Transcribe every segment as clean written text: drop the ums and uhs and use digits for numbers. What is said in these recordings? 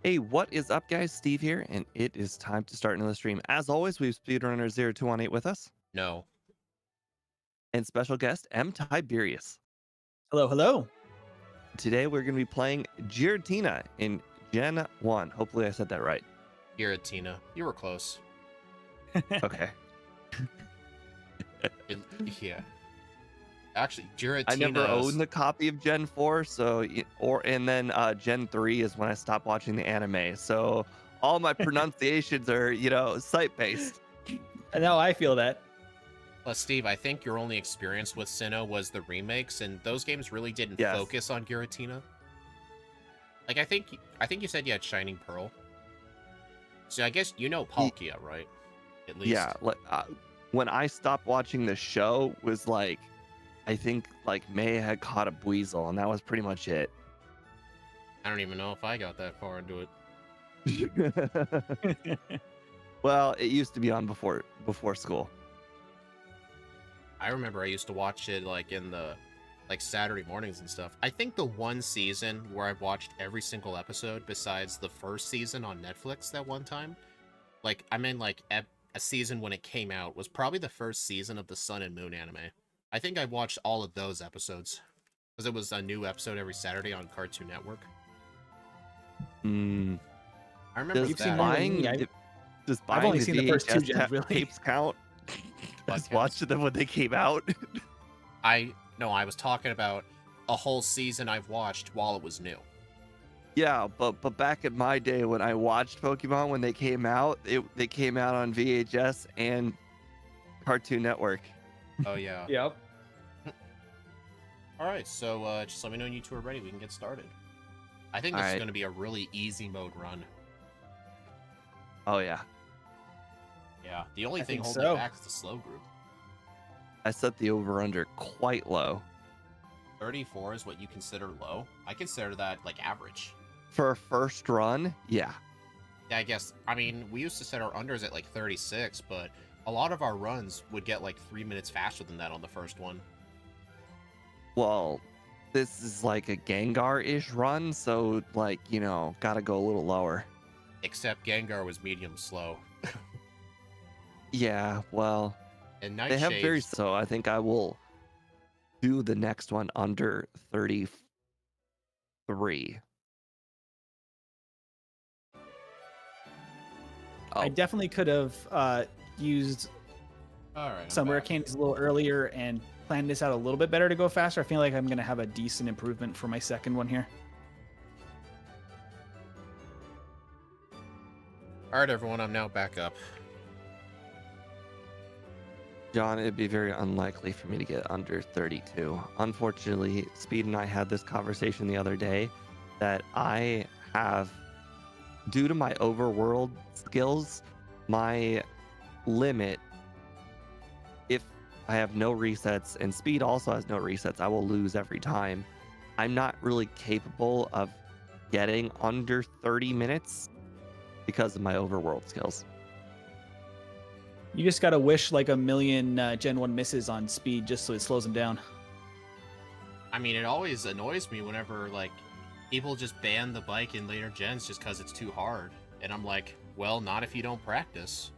Hey, what is up, guys? Steve here, and it is time to start another stream. As always, we have Speedrunner 0218 with us, No. and special guest M. Tiberius. Hello, hello. Today, we're going to be playing Giratina in Gen 1. Hopefully, I said that right. Giratina. You were close. Okay. Yeah. Actually, Giratina. I never owned a copy of Gen 4, and then Gen 3 is when I stopped watching the anime. So all my pronunciations are, site-based. No, I feel that. Plus, Steve, I think your only experience with Sinnoh was the remakes, and those games really didn't Yes. focus on Giratina. Like, I think you said you had Shining Pearl. So I guess you know Palkia, right? At least. Yeah, when I stopped watching the show was I think May had caught a Buizel, and that was pretty much it. I don't even know if I got that far into it. Well, it used to be on before school. I remember I used to watch it in the Saturday mornings and stuff. I think the one season where I've watched every single episode besides the first season on Netflix that one time, a season when it came out, was probably the first season of the Sun and Moon anime. I think I watched all of those episodes because it was a new episode every Saturday on Cartoon Network. I remember Does that. I've only seen the first two gens, really. Tapes count? Just watched them when they came out. I was talking about a whole season I've watched while it was new. Yeah, but back in my day when I watched Pokemon when they came out, they came out on VHS and Cartoon Network. Oh yeah. Yep. All right, so just let me know when you two are ready. We can get started. I think this is going to be a really easy mode run. Oh yeah. Yeah. The only thing holding so. it back is the slow group. I set the over/under quite low. 34 is what you consider low. I consider that average. For a first run, yeah. Yeah, I guess. I mean, we used to set our unders at 36, but a lot of our runs would get 3 minutes faster than that on the first one. Well, this is a Gengar-ish run, so gotta go a little lower. Except Gengar was medium slow. Yeah, well, And they have Nightshade's... so I think I will do the next one under 33. I definitely could have used some rare candies a little earlier and planned this out a little bit better to go faster. I feel like I'm going to have a decent improvement for my second one here. All right, everyone, I'm now back up. John, it'd be very unlikely for me to get under 32. Unfortunately, Speed and I had this conversation the other day that I have, due to my overworld skills, my limit, if I have no resets, and Speed also has no resets, I will lose every time. I'm not really capable of getting under 30 minutes because of my overworld skills. You just got to wish a million Gen 1 misses on Speed just so it slows him down. I mean, it always annoys me whenever, people just ban the bike in later gens just because it's too hard. And I'm like, well, not if you don't practice.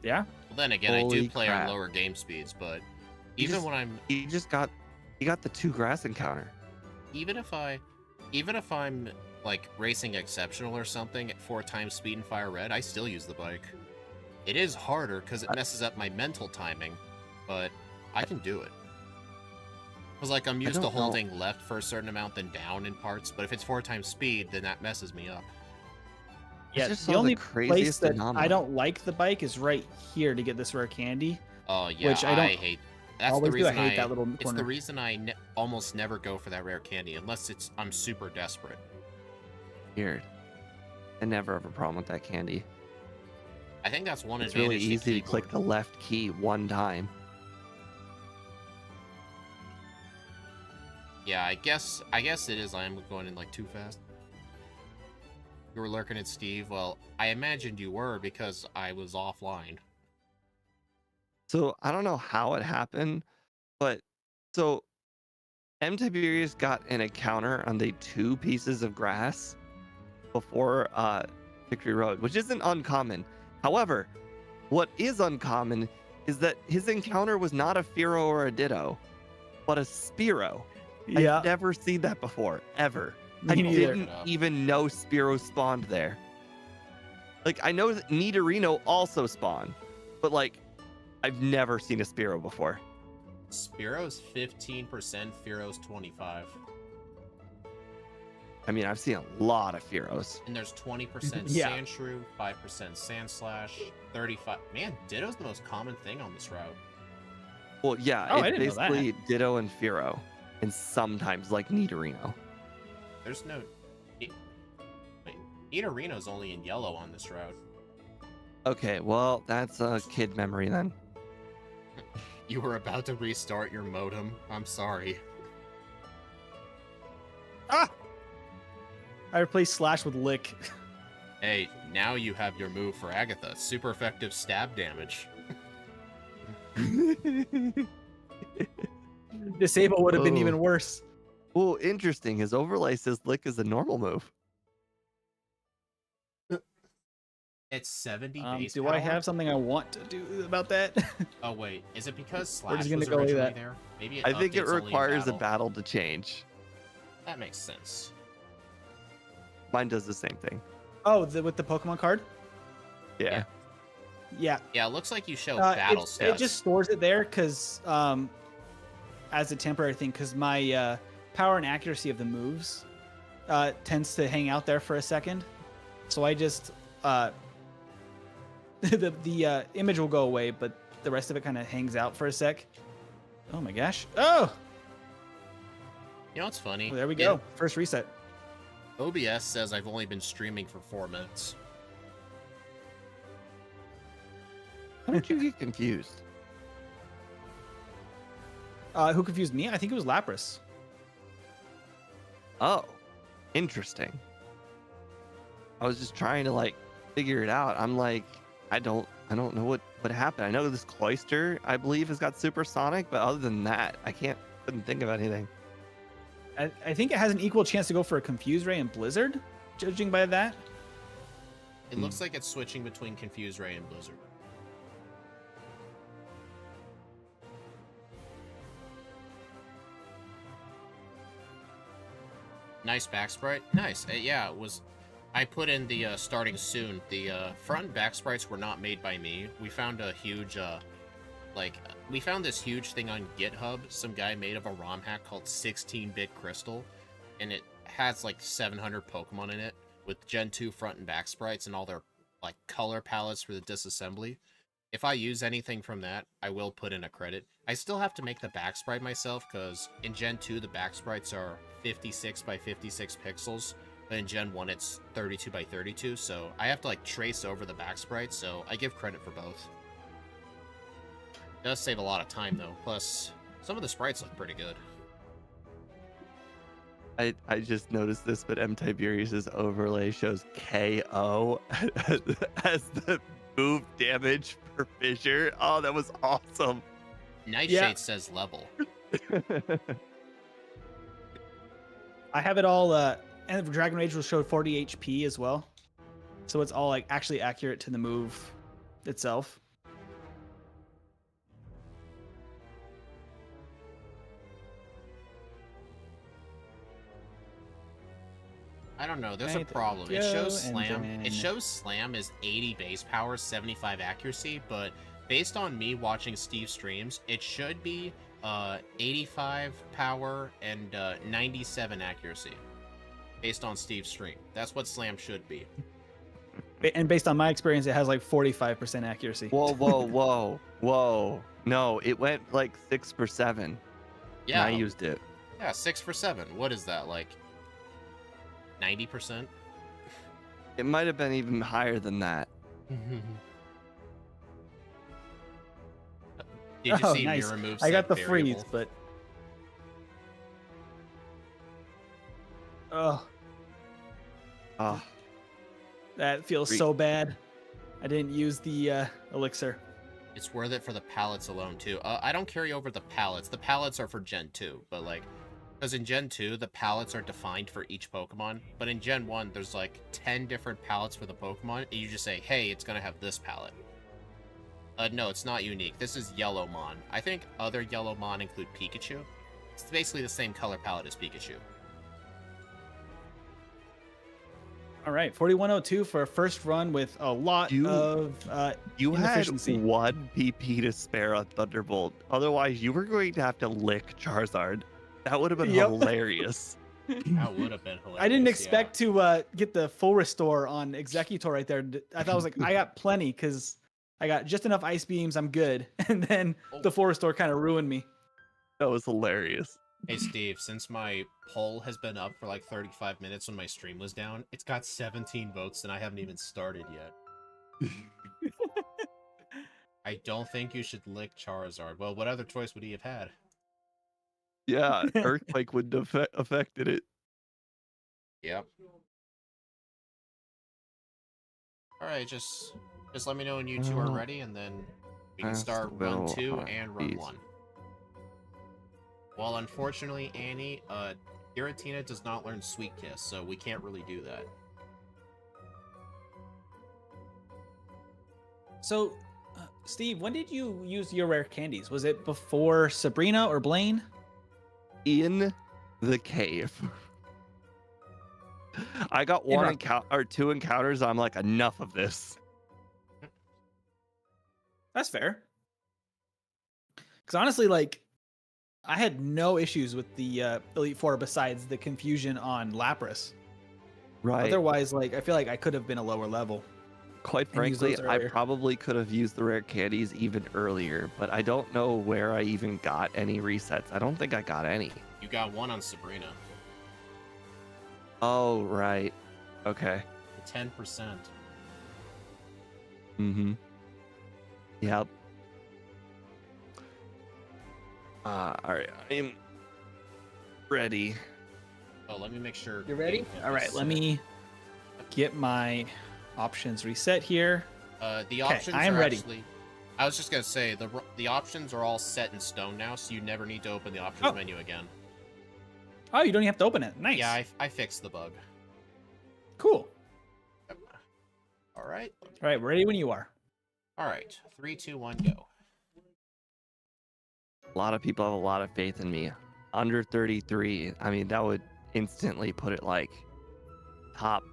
Yeah? Well, then again, I do play on lower game speeds, but when I'm... You got the 2 grass encounter. Even if I'm racing exceptional or something at 4 times speed and fire red, I still use the bike. It is harder because it messes up my mental timing, but I can do it. Because I'm used to holding left for a certain amount then down in parts, but if it's 4 times speed, then that messes me up. Yeah, the only place that I don't like the bike is right here to get this rare candy. Oh yeah, which I hate. That's the reason I hate that little It's corner. the reason I almost never go for that rare candy unless I'm super desperate. Weird. I never have a problem with that candy. I think that's one It's advantage. really easy to click the left key one time. Yeah, I guess it is. I am going in too fast. You were lurking at Steve. Well, I imagined you were because I was offline. So I don't know how it happened, but so M. Tiberius got an encounter on the 2 pieces of grass, before Victory Road, which isn't uncommon. However, what is uncommon is that his encounter was not a Fearow or a Ditto, but a Spearow. Yeah, I've never seen that before, ever. me I neither. didn't even know Spearow spawned there. Like, I know that Nidorino also spawned, but like, I've never seen a Spearow before. Spearow's 15%, Fearow's 25%. I mean, I've seen a lot of Fearows. And there's 20% Yeah. Sandshrew, 5% Sandslash, 35%. Man, Ditto's the most common thing on this route. Well, yeah, Oh, I it's didn't know that. basically Ditto and Fearow, and sometimes like Nidorino. There's no. Wait, Nidorino's only in yellow on this route. Okay, well, that's a kid memory then. You were about to restart your modem. I'm sorry. Ah! I replaced Slash with Lick. Hey, now you have your move for Agatha. Super effective stab damage. Disable would have been Oh. even worse. Well, interesting. His overlay says Lick is a normal move. It's 70 base Do power? I have something I want to do about that? Oh wait, is it because We're Slash just gonna was go with originally that. there? Maybe I think it updates only in requires a battle. battle to change. That makes sense. Mine does the same thing. Oh, with the Pokemon card? Yeah. Yeah. Yeah, it looks like you show battle stats. It just stores it there because as a temporary thing, because my power and accuracy of the moves tends to hang out there for a second. So I just the image will go away, but the rest of it kind of hangs out for a sec. Oh my gosh! Oh, You know what's funny? well, there we go. First reset. OBS says I've only been streaming for 4 minutes. How did you get confused? Who confused me? I think it was Lapras. Oh, interesting. I was just trying to like figure it out. I'm like, I don't know what happened. I know this Cloyster, I believe, has got supersonic, but other than that, couldn't think of anything. I think it has an equal chance to go for a Confuse Ray and Blizzard, judging by that. It looks like it's switching between Confuse Ray and Blizzard. Nice back sprite. Nice. Yeah, it was. I put in the starting soon. The front back sprites were not made by me. We found a huge, we found this huge thing on GitHub. Some guy made of a ROM hack called 16-bit Crystal, and it has like 700 Pokemon in it with Gen 2 front and back sprites and all their like color palettes for the disassembly. If I use anything from that, I will put in a credit. I still have to make the back sprite myself because in Gen 2 the back sprites are 56 by 56 pixels, but in Gen 1 it's 32 by 32, so I have to like trace over the back sprites, so I give credit for both. It does save a lot of time though, plus some of the sprites look pretty good. I just noticed this, but M. Tiberius's overlay shows KO as the move damage per fissure. Oh, that was awesome. Nightshade says level. I have it all, and Dragon Rage will show 40 HP as well. So it's all like actually accurate to the move itself. I don't know, there's a Right, problem. there It we shows go, Slam. and It then- shows Slam is 80 base power, 75 accuracy, but based on me watching Steve streams, it should be 85 power and 97 accuracy. Based on Steve's stream. That's what Slam should be. And based on my experience, it has like 45% accuracy. Whoa, whoa, whoa, whoa. No, it went like 6 for 7. Yeah. And I used it. Yeah, 6 for 7. What is that, like 90%? It might have been even higher than that. Did you Oh, see nice. mirror moves? I got the variable? freeze, but oh, Oh, that feels so bad. I didn't use the elixir. It's worth it for the pallets alone too. I don't carry over the pallets. The pallets are for Gen 2, but like Because in Gen 2, the palettes are defined for each Pokemon, but in Gen 1, there's like 10 different palettes for the Pokemon, and you just say, hey, it's gonna have this palette. No, it's not unique. This is Yellowmon. I think other Yellowmon include Pikachu. It's basically the same color palette as Pikachu. All right, 4102 for a first run with a lot of You had inefficiency. 1 PP to spare on Thunderbolt. Otherwise, you were going to have to lick Charizard. That would have been hilarious. That would have been hilarious. I didn't expect to get the full restore on Executor right there. I thought I was like, I got plenty because I got just enough Ice Beams. I'm good. And then the full restore kind of ruined me. That was hilarious. Hey, Steve, since my poll has been up for like 35 minutes when my stream was down, it's got 17 votes and I haven't even started yet. I don't think you should lick Charizard. Well, what other choice would he have had? Yeah, Earthquake wouldn't have affected it. Yep. Alright, just let me know when you two are ready, and then we can start run 2 and run 1. Well, unfortunately, Annie, Giratina does not learn Sweet Kiss, so we can't really do that. So, Steve, when did you use your rare candies? Was it before Sabrina or Blaine? In the cave. I got 2 encounters. I'm like, enough of this. That's fair. Because honestly, like, I had no issues with the Elite Four besides the confusion on Lapras. Right. Otherwise, like, I feel like I could have been a lower level. Quite frankly, I probably could have used the rare candies even earlier, but I don't know where I even got any resets. I don't think I got any. You got 1 on Sabrina. Oh, right. Okay. 10%. Mm-hmm. Yep. All right. I'm ready. Oh, let me make sure. You ready? All right. Let me get my options reset here. The options I am are ready. Actually, I was just gonna say the options are all set in stone now, so you never need to open the options menu again. Oh, you don't even have to open it. Nice. Yeah, I fixed the bug. Cool. Yep. All right. All right, ready when you are. All right. 3, 2, 1, go. A lot of people have a lot of faith in me. Under 33, I mean, that would instantly put it like top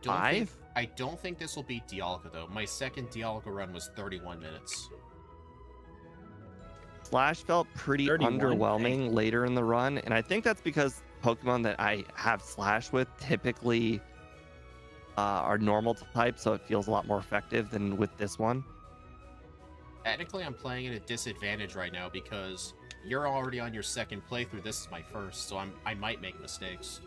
5. I don't think this will beat Dialga though. My second Dialga run was 31 minutes. Slash felt pretty underwhelming later in the run, and I think that's because Pokemon that I have Slash with typically are normal type, so it feels a lot more effective than with this one. Technically, I'm playing at a disadvantage right now because you're already on your second playthrough. This is my first, so I might make mistakes.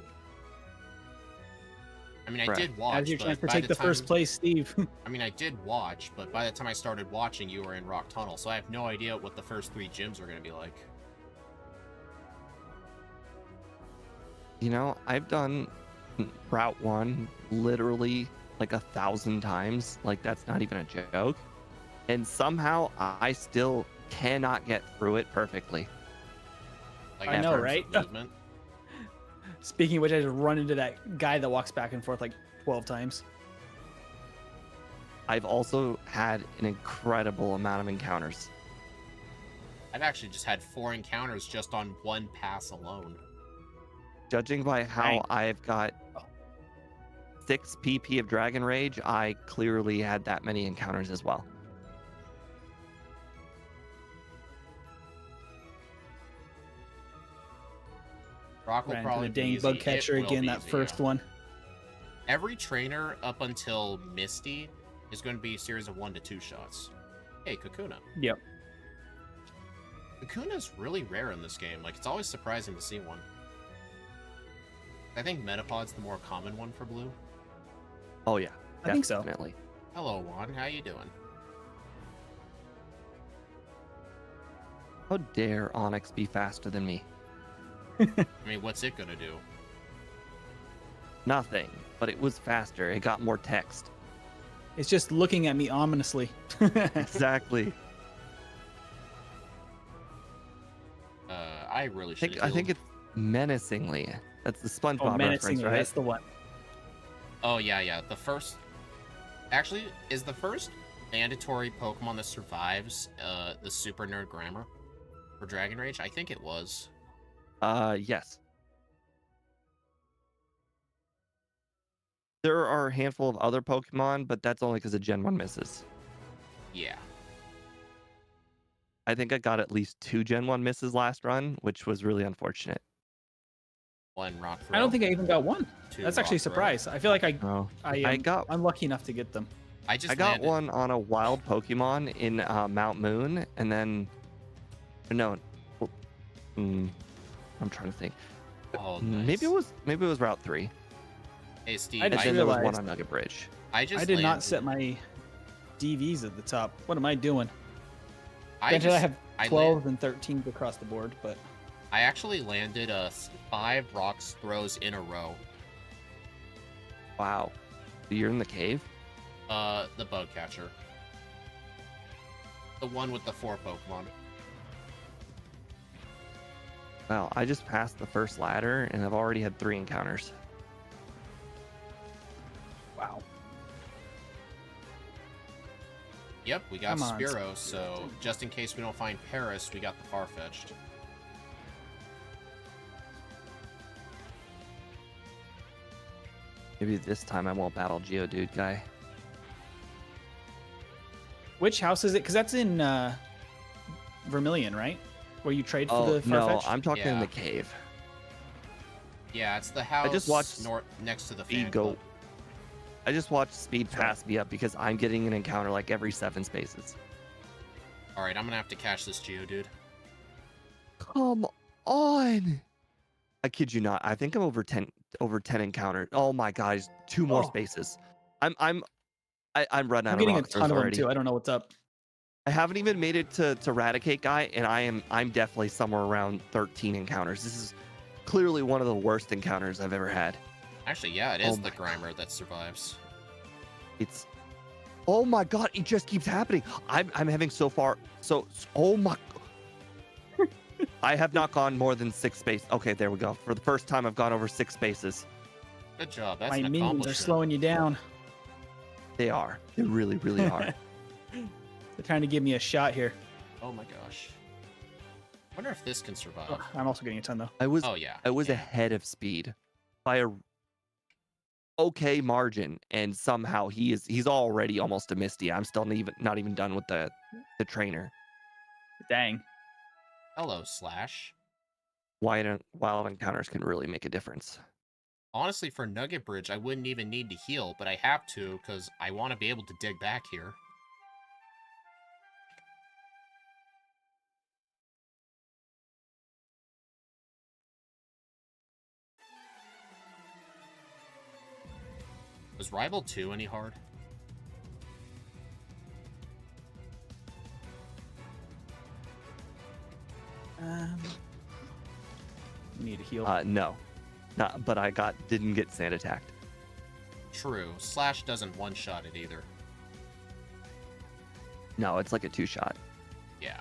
I mean, I did watch. As you're trying to take the first place, Steve. I mean, I did watch, but by the time I started watching, you were in Rock Tunnel, so I have no idea what the first 3 gyms are going to be like. You know, I've done Route 1 literally like 1,000 times. Like, that's not even a joke. And somehow I still cannot get through it perfectly. Like, I know, right? Movement. Speaking of which, I just run into that guy that walks back and forth like 12 times. I've also had an incredible amount of encounters. I've actually just had 4 encounters just on 1 pass alone. Judging by how I've got 6 PP of Dragon Rage, I clearly had that many encounters as well. Rock will probably the dang bug catcher again, that first one. Every trainer up until Misty is going to be a series of 1 to 2 shots. Hey, Kakuna. Yep. Kakuna's really rare in this game. Like, it's always surprising to see one. I think Metapod's the more common one for blue. Oh yeah, I think so. Definitely. Hello, Juan. How you doing? How dare Onyx be faster than me? I mean, what's it gonna do? Nothing, but it was faster. It got more text. It's just looking at me ominously. Exactly. I really should. I think it's menacingly. That's the SpongeBob reference, right? That's the one. Oh yeah. The first, actually, is the first mandatory Pokemon that survives the Super Nerd Grammar for Dragon Rage. I think it was. Yes. There are a handful of other Pokemon, but that's only because of Gen 1 misses. Yeah. I think I got at least 2 Gen 1 misses last run, which was really unfortunate. 1 rock throw. I don't think I even got one. 2 That's actually a rock throw. surprise. I feel like I'm lucky enough to get them. I got landed. one on a wild Pokemon in Mount Moon, and then no, I'm trying to think. Oh, nice. Maybe it was Route 3. Hey Steve, I And just then there was one realized- on Nugget Bridge. I just I did not landed- set my DVs at the top. What am I doing? I Granted, I just have I 12 and 13 across the board, but I actually landed 5 rocks throws in a row. Wow. You're in the cave? The bug catcher. The one with the 4 Pokemon. Wow, I just passed the first ladder, and I've already had 3 encounters. wow. Yep, we got Come on, Spearow, so just in case we don't find Paris, we got the Farfetch'd. Maybe this time I won't battle Geodude guy. Which house is it? Because that's in Vermilion, right? Where you trade for the no, Farfetch'd? I'm talking in Yeah. the cave. Yeah, it's the house just watched next to the Speed fan go. club. I just watched Speed pass me up because I'm getting an encounter like every 7 spaces. Alright, I'm gonna have to catch this Geodude. Come on! I kid you not. I think I'm over 10 encounters. Oh my gosh, 2 more Oh. spaces. I'm running I'm out of getting a rock throws ton of them already. too. I don't know what's up. I haven't even made it to Eradicate guy, and I'm definitely somewhere around 13 encounters. This is clearly one of the worst encounters I've ever had. Actually, yeah, it Oh is my the Grimer that survives. It's oh my god, it just keeps happening. I'm having oh my I have not gone more than 6 spaces. Okay, there we go. For the first time I've gone over 6 spaces. Good job. That's My an minions are accomplishment. slowing you down. They are. They really, really are. They're trying to give me a shot here. Oh my gosh. Wonder if this can survive. Oh, I'm also getting a ton though. I was Oh yeah. ahead of Speed by a okay margin, and somehow he's already almost a Misty. I'm still not even done with the trainer. Dang. Hello, Slash. Wild encounters can really make a difference. Honestly, for Nugget Bridge, I wouldn't even need to heal, but I have to because I want to be able to dig back here. Was Rival 2 any hard? Need to heal. No, not. But I didn't get sand attacked. True. Slash doesn't one-shot it either. No, it's like a 2-shot. Yeah.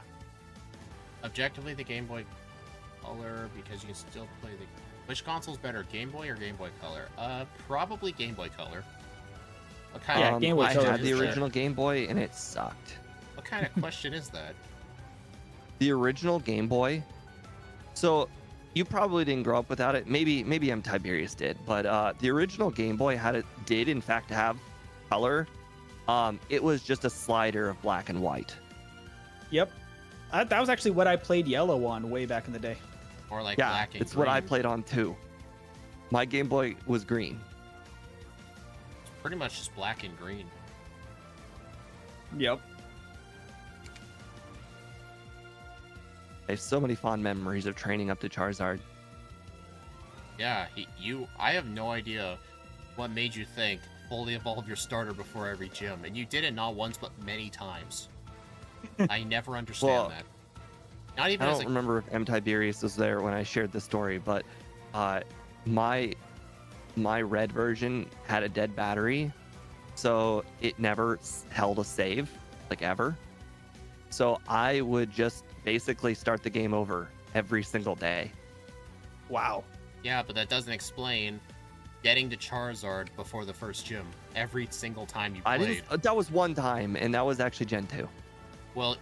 Objectively, the Game Boy Color, because you can still play the... Which console's better, Game Boy or Game Boy Color? Probably Game Boy Color. What kind Yeah, of Game Boy I Color had is the better. original Game Boy, and it sucked. What kind of question is that? The original Game Boy. So you probably didn't grow up without it. Maybe M. Tiberius did, but the original Game Boy did in fact have color. It was just a slider of black and white. Yep. That was actually what I played yellow on way back in the day. Or like Yeah, black and it's green. what I played on too. My Game Boy was green. It's pretty much just black and green. Yep. I have so many fond memories of training up to Charizard. Yeah, I have no idea what made you think fully evolve your starter before every gym, and you did it not once but many times. I never understand Well, that. Not even I as don't a remember if M. Tiberius was there when I shared the story, but my red version had a dead battery, so it never held a save, like ever. So I would just basically start the game over every single day. Wow. Yeah, but that doesn't explain getting to Charizard before the first gym every single time you played. That was one time, and that was actually Gen 2. Well,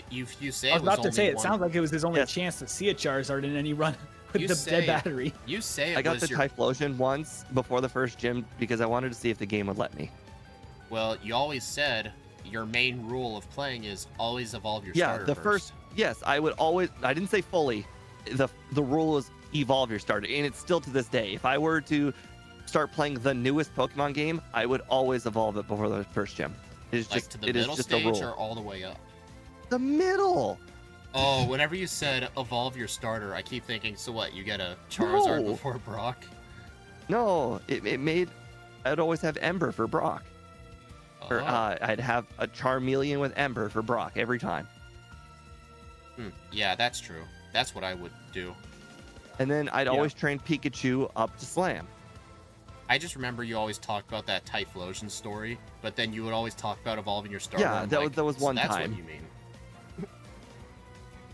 you say I was about to say, it one... sounds like it was his only chance to see a Charizard in any run with the dead battery. You say I got the Typhlosion once before the first gym because I wanted to see if the game would let me. Well, you always said your main rule of playing is always evolve your starter first. Yes, I would always. I didn't say fully. The rule is evolve your starter, and it's still to this day. If I were to start playing the newest Pokemon game, I would always evolve it before the first gym. It's like just to the it is middle just stage a rule. or all the way up. The middle. Oh, whenever you said evolve your starter, I keep thinking, so what? You get a Charizard before Brock? No, it made. I'd always have Ember for Brock. Or I'd have a Charmeleon with Ember for Brock every time. Yeah, that's true. That's what I would do. And then I'd always train Pikachu up to Slam. I just remember you always talked about that Typhlosion story, but then you would always talk about evolving your starter. Yeah, that was one time. time. That's what you mean.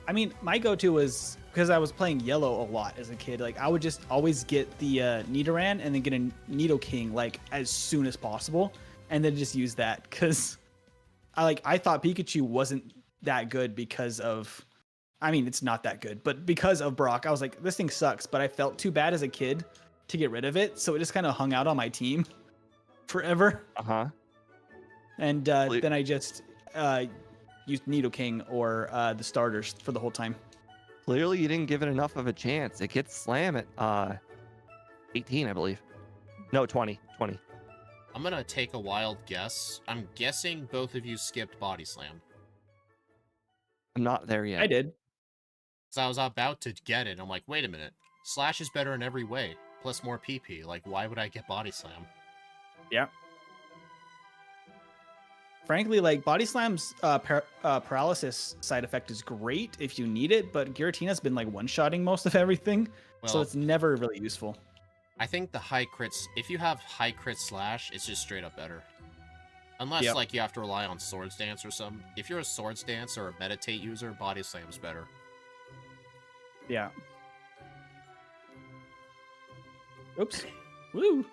I mean, my go-to was because I was playing Yellow a lot as a kid. Like, I would just always get the Nidoran and then get a Nidoking like as soon as possible, and then just use that because I thought Pikachu wasn't that good because of. I mean, it's not that good, but because of Brock, I was like, this thing sucks. But I felt too bad as a kid to get rid of it, so it just kind of hung out on my team forever. And then I just used Nidoking or the starters for the whole time. Clearly, you didn't give it enough of a chance. It gets Slam at 18, I believe. No, 20. I'm gonna take a wild guess. I'm guessing both of you skipped Body Slam. I'm not there yet. I did. So I was about to get it. I'm like, wait a minute. Slash is better in every way, plus more PP. Like, why would I get Body Slam? Yeah. Frankly, like, Body Slam's paralysis side effect is great if you need it, but Giratina's been, like, one-shotting most of everything, so it's never really useful. I think the high crits, if you have high crit Slash, it's just straight up better. Unless, like, you have to rely on Swords Dance or something. If you're a Swords Dance or a Meditate user, Body Slam's better. Yeah. Oops. Woo!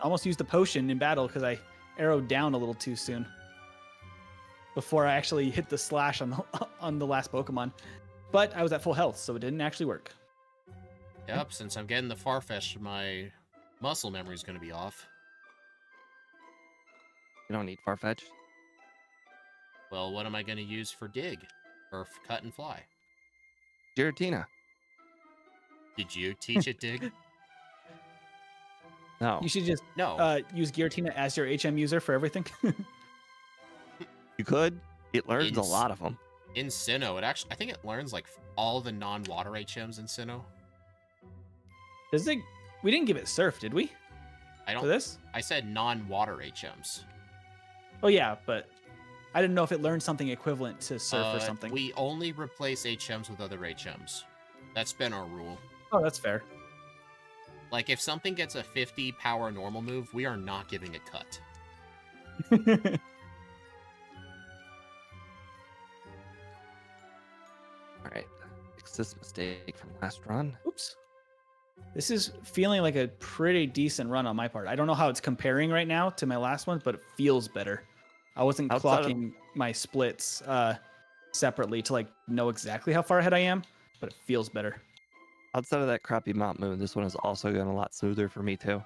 Almost used the potion in battle because I arrowed down a little too soon. Before I actually hit the slash on the last Pokemon. But I was at full health, so it didn't actually work. Yep, since I'm getting the Farfetch'd, my muscle memory is going to be off. You don't need Farfetch. Well, what am I going to use for dig? Or cut and fly? Giratina. Did you teach it dig? No. You should just use Giratina as your HM user for everything. You could. It learns a lot of them. In Sinnoh, I think it learns like all the non-water HMs in Sinnoh. Does it? We didn't give it Surf, did we? For this? I said non-water HMs. Oh yeah, but I didn't know if it learned something equivalent to Surf or something. We only replace HMs with other HMs. That's been our rule. Oh, that's fair. Like, if something gets a 50 power normal move, we are not giving it cut. Alright. Fix this mistake from last run. Oops. This is feeling like a pretty decent run on my part. I don't know how it's comparing right now to my last one, but it feels better. I wasn't clocking my splits separately to like know exactly how far ahead I am, but it feels better. Outside of that crappy Mount Moon, this one is also going a lot smoother for me too.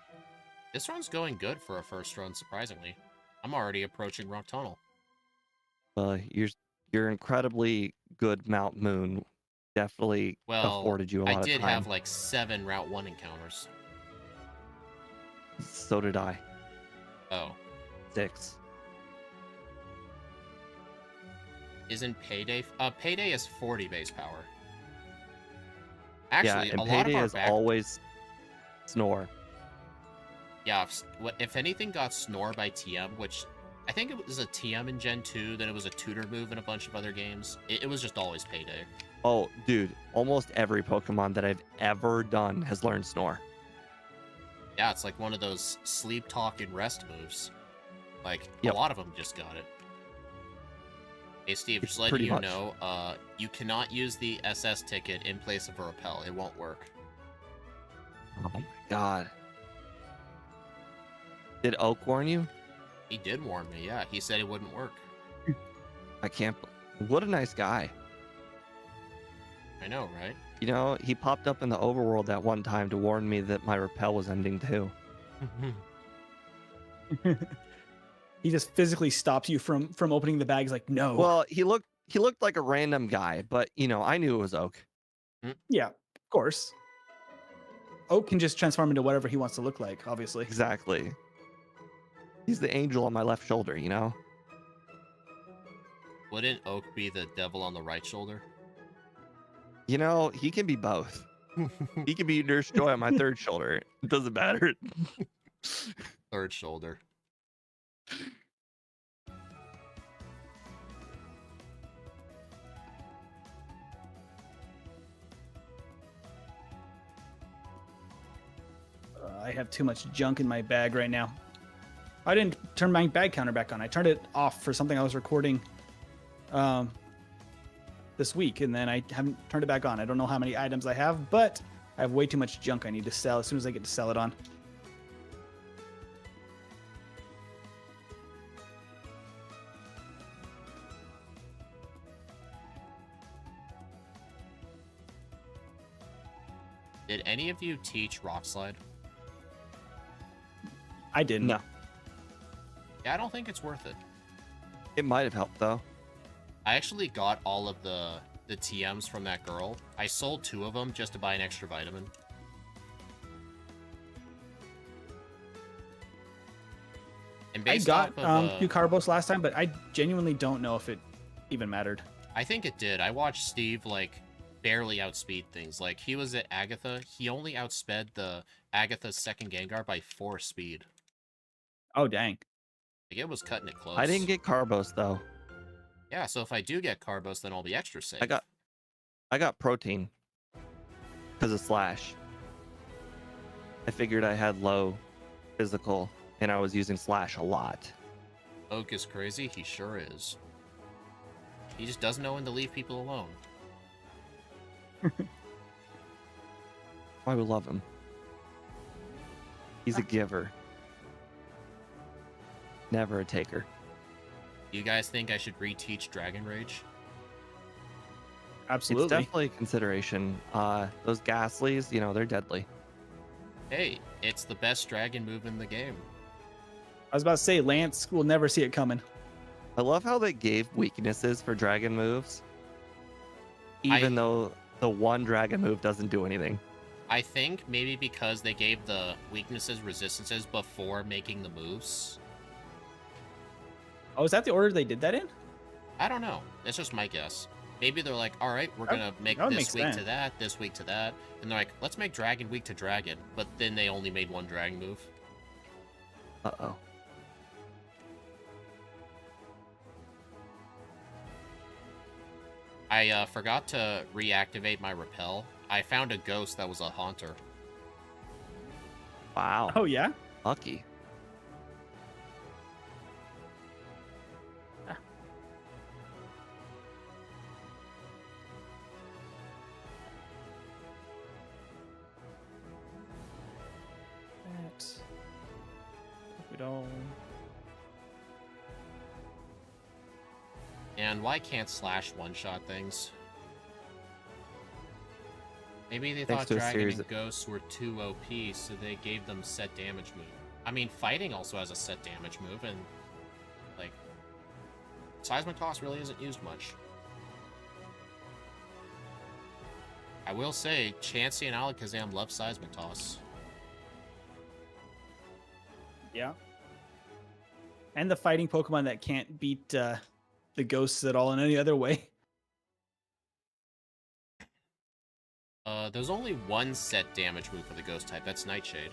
This run's going good for a first run, surprisingly. I'm already approaching Rock Tunnel. Your incredibly good Mount Moon definitely afforded you a lot of time. I did have like 7 Route 1 encounters. So did I. Oh. 6. Isn't Payday? Payday is 40 base power. Actually, yeah, and a Payday lot of is always Snore. Yeah, if anything got Snore by TM, which I think it was a TM in Gen 2, then it was a tutor move in a bunch of other games. It was just always Payday. Oh, dude, almost every Pokemon that I've ever done has learned Snore. Yeah, it's like one of those sleep, talk, and rest moves. Like, a lot of them just got it. Hey Steve, just letting Pretty you much. know, you cannot use the SS ticket in place of a repel. It won't work. Oh my god. Did Oak warn you? He did warn me, yeah. He said it wouldn't work. I can't. What a nice guy. I know, right? You know, he popped up in the overworld that one time to warn me that my repel was ending too. He just physically stops you from opening the bag. He's like, no. Well, he looked like a random guy, but you know, I knew it was Oak. Yeah, of course. Oak can just transform into whatever he wants to look like, obviously. Exactly. He's the angel on my left shoulder, you know? Wouldn't Oak be the devil on the right shoulder? You know, he can be both. He can be Nurse Joy on my third shoulder. It doesn't matter. Third shoulder. I have too much junk in my bag right now. I didn't turn my bag counter back on. I turned it off for something I was recording this week, and then I haven't turned it back on. I don't know how many items I have, but I have way too much junk I need to sell as soon as I get to sell it on. Did any of you teach Rock Slide? I didn't. No. Yeah, I don't think it's worth it. It might have helped though. I actually got all of the TMs from that girl. I sold 2 of them just to buy an extra vitamin. And I based got off of, Eucarbos last time, but I genuinely don't know if it even mattered. I think it did. I watched Steve like barely outspeed things. Like he was at Agatha, he only outsped the Agatha's second Gengar by 4 speed. Oh dang! Like it was cutting it close. I didn't get Carbos though. Yeah, so if I do get Carbos, then I'll be extra safe. I got protein because of Slash. I figured I had low physical and I was using Slash a lot. Oak is crazy. He sure is. He just doesn't know when to leave people alone. I would love him. He's a giver. Never a taker. You guys think I should reteach Dragon Rage? Absolutely. It's definitely a consideration. Those Ghastlies, you know, they're deadly. Hey, it's the best dragon move in the game. I was about to say Lance will never see it coming. I love how they gave weaknesses for dragon moves, even though the one dragon move doesn't do anything. I think maybe because they gave the weaknesses resistances before making the moves. Oh, is that the order they did that in? I don't know. That's just my guess. Maybe they're like, all right, we're going to make that this makes week sense. to that, this week to that. And they're like, let's make dragon week to dragon. But then they only made one dragon move. Uh-oh. I forgot to reactivate my repel. I found a ghost that was a haunter. Wow. Oh yeah. Lucky. That. We don't. And why can't Slash one-shot things? Maybe they Thanks thought to a Dragon series and Ghosts were too OP, so they gave them set damage move. I mean, Fighting also has a set damage move, and, like, Seismic Toss really isn't used much. I will say, Chansey and Alakazam love Seismic Toss. Yeah. And the fighting Pokemon that can't beat the ghosts at all in any other way. There's only one set damage move for the Ghost type. That's Nightshade.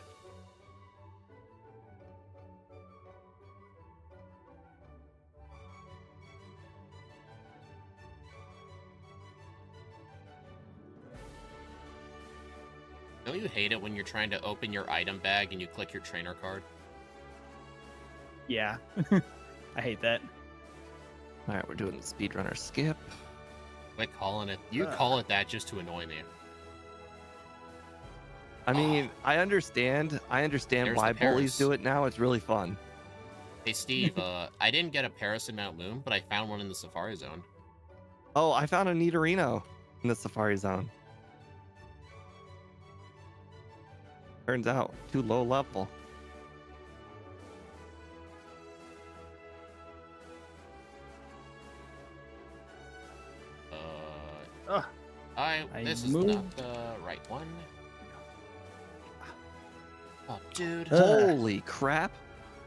Don't you hate it when you're trying to open your item bag and you click your trainer card? Yeah. I hate that. All right, we're doing the speedrunner skip. Quit calling it. You call it that just to annoy me. I mean, I understand. There's why the bullies Paris. do it now. It's really fun. Hey, Steve, I didn't get a Paris in Mount Moon, but I found one in the Safari Zone. Oh, I found a Nidorino in the Safari Zone. Turns out, too low level. This is moved. not the right one. Oh, dude. Holy crap.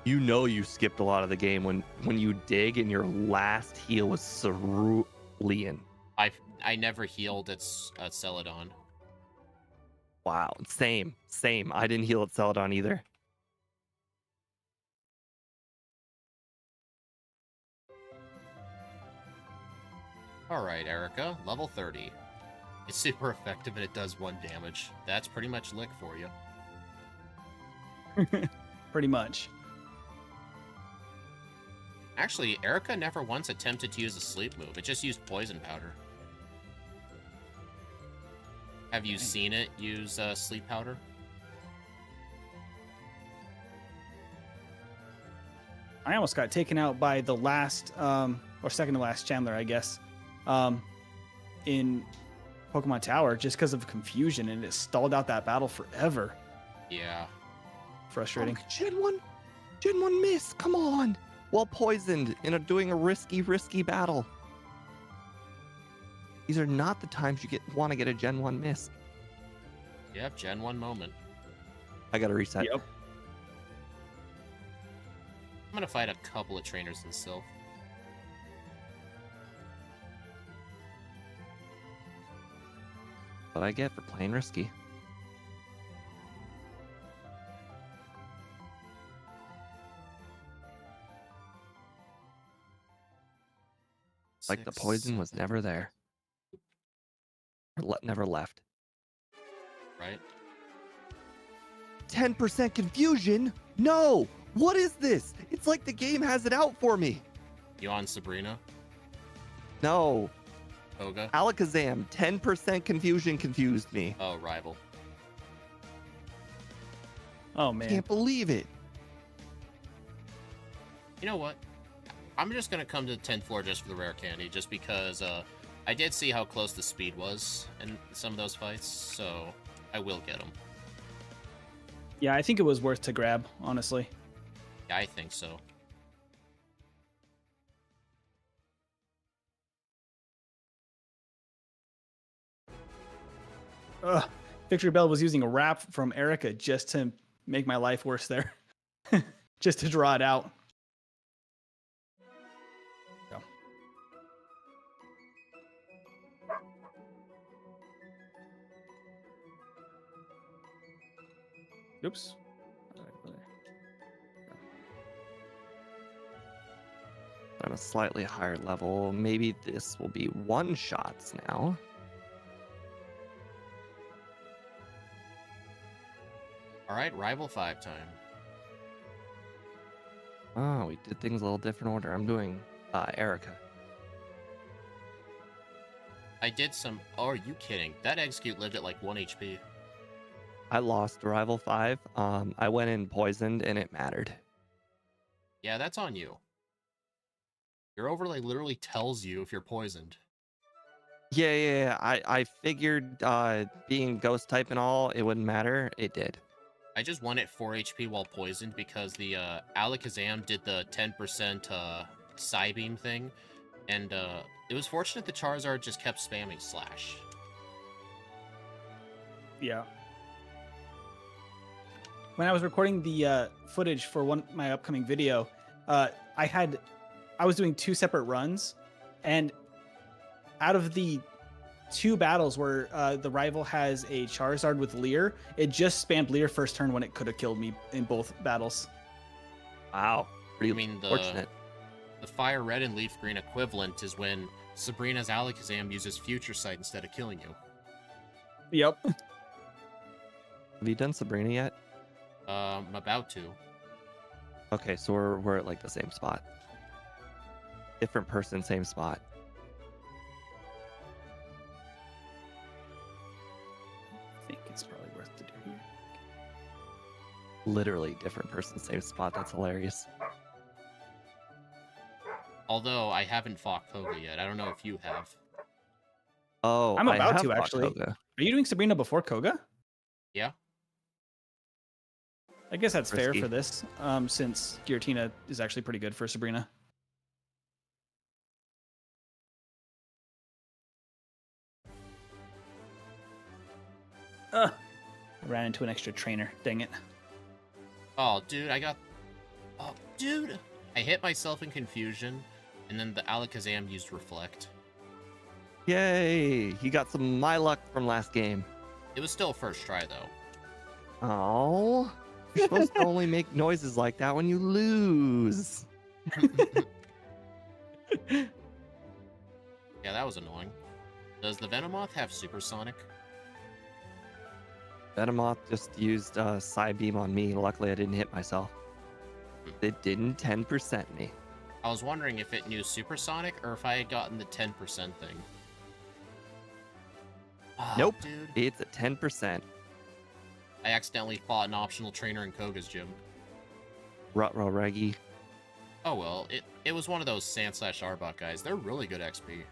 You know you skipped a lot of the game when you dig and your last heal was cerulean. I never healed at Celadon. Wow. Same. I didn't heal at Celadon either. Alright, Erica, level 30. It's super effective and it does 1 damage. That's pretty much lick for you. Pretty much. Actually, Erica never once attempted to use a sleep move. It just used poison powder. Have you seen it use sleep powder? I almost got taken out by the last, or second to last Chandler, I guess, in Pokemon Tower just because of confusion, and it stalled out that battle forever. Yeah. Frustrating. Oh, Gen 1 miss. Come on. Well poisoned in doing a risky battle. These are not the times you want to get a Gen 1 miss. Yep, Gen 1 moment. I gotta reset. Yep. I'm gonna fight a couple of trainers in Sylph. What I get for playing risky. Like the poison was never there. Or never left. Right? 10% confusion? No! What is this? It's like the game has it out for me. You on Sabrina? No. Koga? Alakazam, 10% confusion confused me. Oh, Rival. Oh, man. Can't believe it. You know what? I'm just gonna come to the 10th floor just for the rare candy, just because I did see how close the speed was in some of those fights, so I will get them. Yeah, I think it was worth to grab, honestly. Yeah, I think so. Ugh. Victory Bell was using a wrap from Erica just to make my life worse there. Just to draw it out. Go. Oops. On a slightly higher level, maybe this will be one-shots now. Alright, Rival 5 time. Oh, we did things a little different order. I'm doing Erica. I did some... Oh, are you kidding? That Execute lived at like 1 HP. I lost Rival 5. I went in poisoned and it mattered. Yeah, that's on you. Your overlay literally tells you if you're poisoned. Yeah. I figured being ghost type and all, it wouldn't matter. It did. I just won at 4 HP while poisoned because the Alakazam did the 10% Psybeam thing, and it was fortunate the Charizard just kept spamming Slash. Yeah. When I was recording the footage for my upcoming video, I was doing 2 separate runs, and out of the 2 battles where the rival has a Charizard with Leer, it just spammed Leer first turn when it could have killed me in both battles. Wow. Pretty I mean, fortunate. The Fire Red and Leaf Green equivalent is when Sabrina's Alakazam uses Future Sight instead of killing you. Yep. Have you done Sabrina yet? I'm about to. Okay, so we're at like the same spot. Different person, same spot. I think it's probably worth to do here. Literally different person, same spot. That's hilarious. Although I haven't fought Koga yet. I don't know if you have. Oh, I'm I about have to fought actually. Koga. Are you doing Sabrina before Koga? Yeah. I guess that's fair Risky. for this, since Giratina is actually pretty good for Sabrina. I ran into an extra trainer. Dang it. Oh, dude, Oh, dude! I hit myself in confusion, and then the Alakazam used Reflect. Yay! He got some my luck from last game. It was still first try, though. Oh, you're supposed to only make noises like that when you lose. Yeah, that was annoying. Does the Venomoth have Supersonic? Venomoth just used Psybeam on me. Luckily, I didn't hit myself. It didn't 10% me. I was wondering if it knew Supersonic or if I had gotten the 10% thing. Oh, Nope. Dude. It's at 10%. I accidentally fought an optional trainer in Koga's gym. Rutro Reggie. Oh well, it was one of those Sand/Arbok guys. They're really good XP.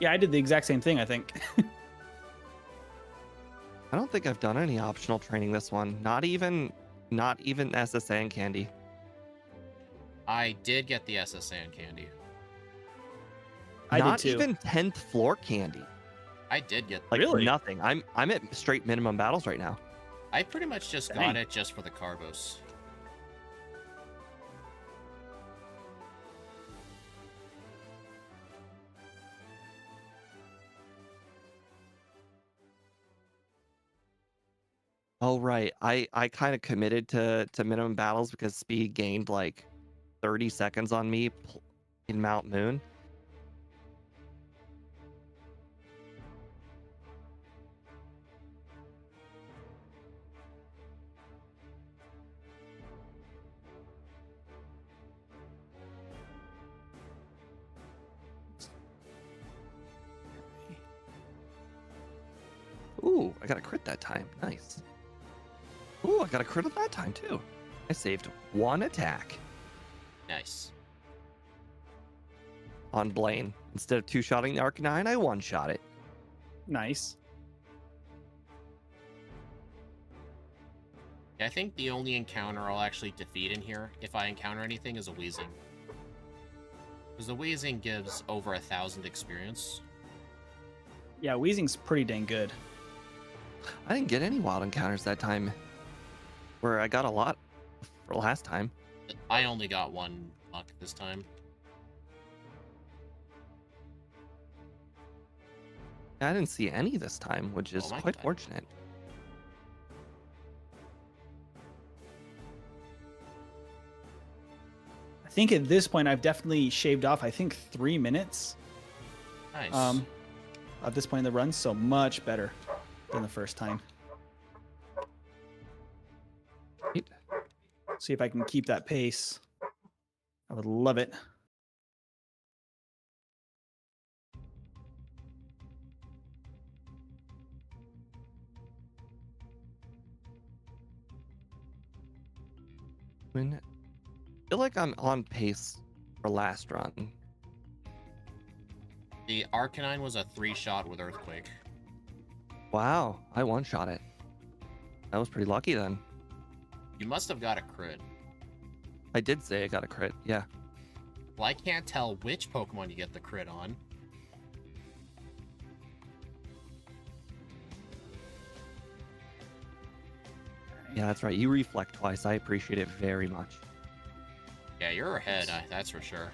Yeah, I did the exact same thing, I think. I don't think I've done any optional training this one. Not even SSN candy. I did get the SSN candy. I Not did too. even 10th floor candy. I did get. Like Really? nothing. I'm at straight minimum battles right now. I pretty much just Dang. got it just for the Carbos. Oh right. I kind of committed to minimum battles because speed gained like 30 seconds on me in Mount Moon. Ooh, I got a crit that time. Nice. Ooh, I got a crit that time too. I saved one attack Nice. on Blaine. Instead of two-shotting the Arcanine, I one-shot it. Nice. Yeah, I think the only encounter I'll actually defeat in here, if I encounter anything, is a Weezing. Because the Weezing gives over 1,000 experience. Yeah, Weezing's pretty dang good. I didn't get any wild encounters that time. Where I got a lot for last time. I only got one luck this time. I didn't see any this time, which is Oh my quite God. fortunate. I think at this point I've definitely shaved off, I think, 3 minutes Nice. at this point in the run, so much better than the first time. Right. See if I can keep that pace. I would love it. I feel like I'm on pace for last run. The Arcanine was a 3-shot with Earthquake. Wow, I one-shot it. That was pretty lucky then. You must have got a crit. I did say I got a crit, yeah. Well, I can't tell which Pokemon you get the crit on. Yeah, that's right. You reflect twice. I appreciate it very much. Yeah, you're ahead, that's for sure.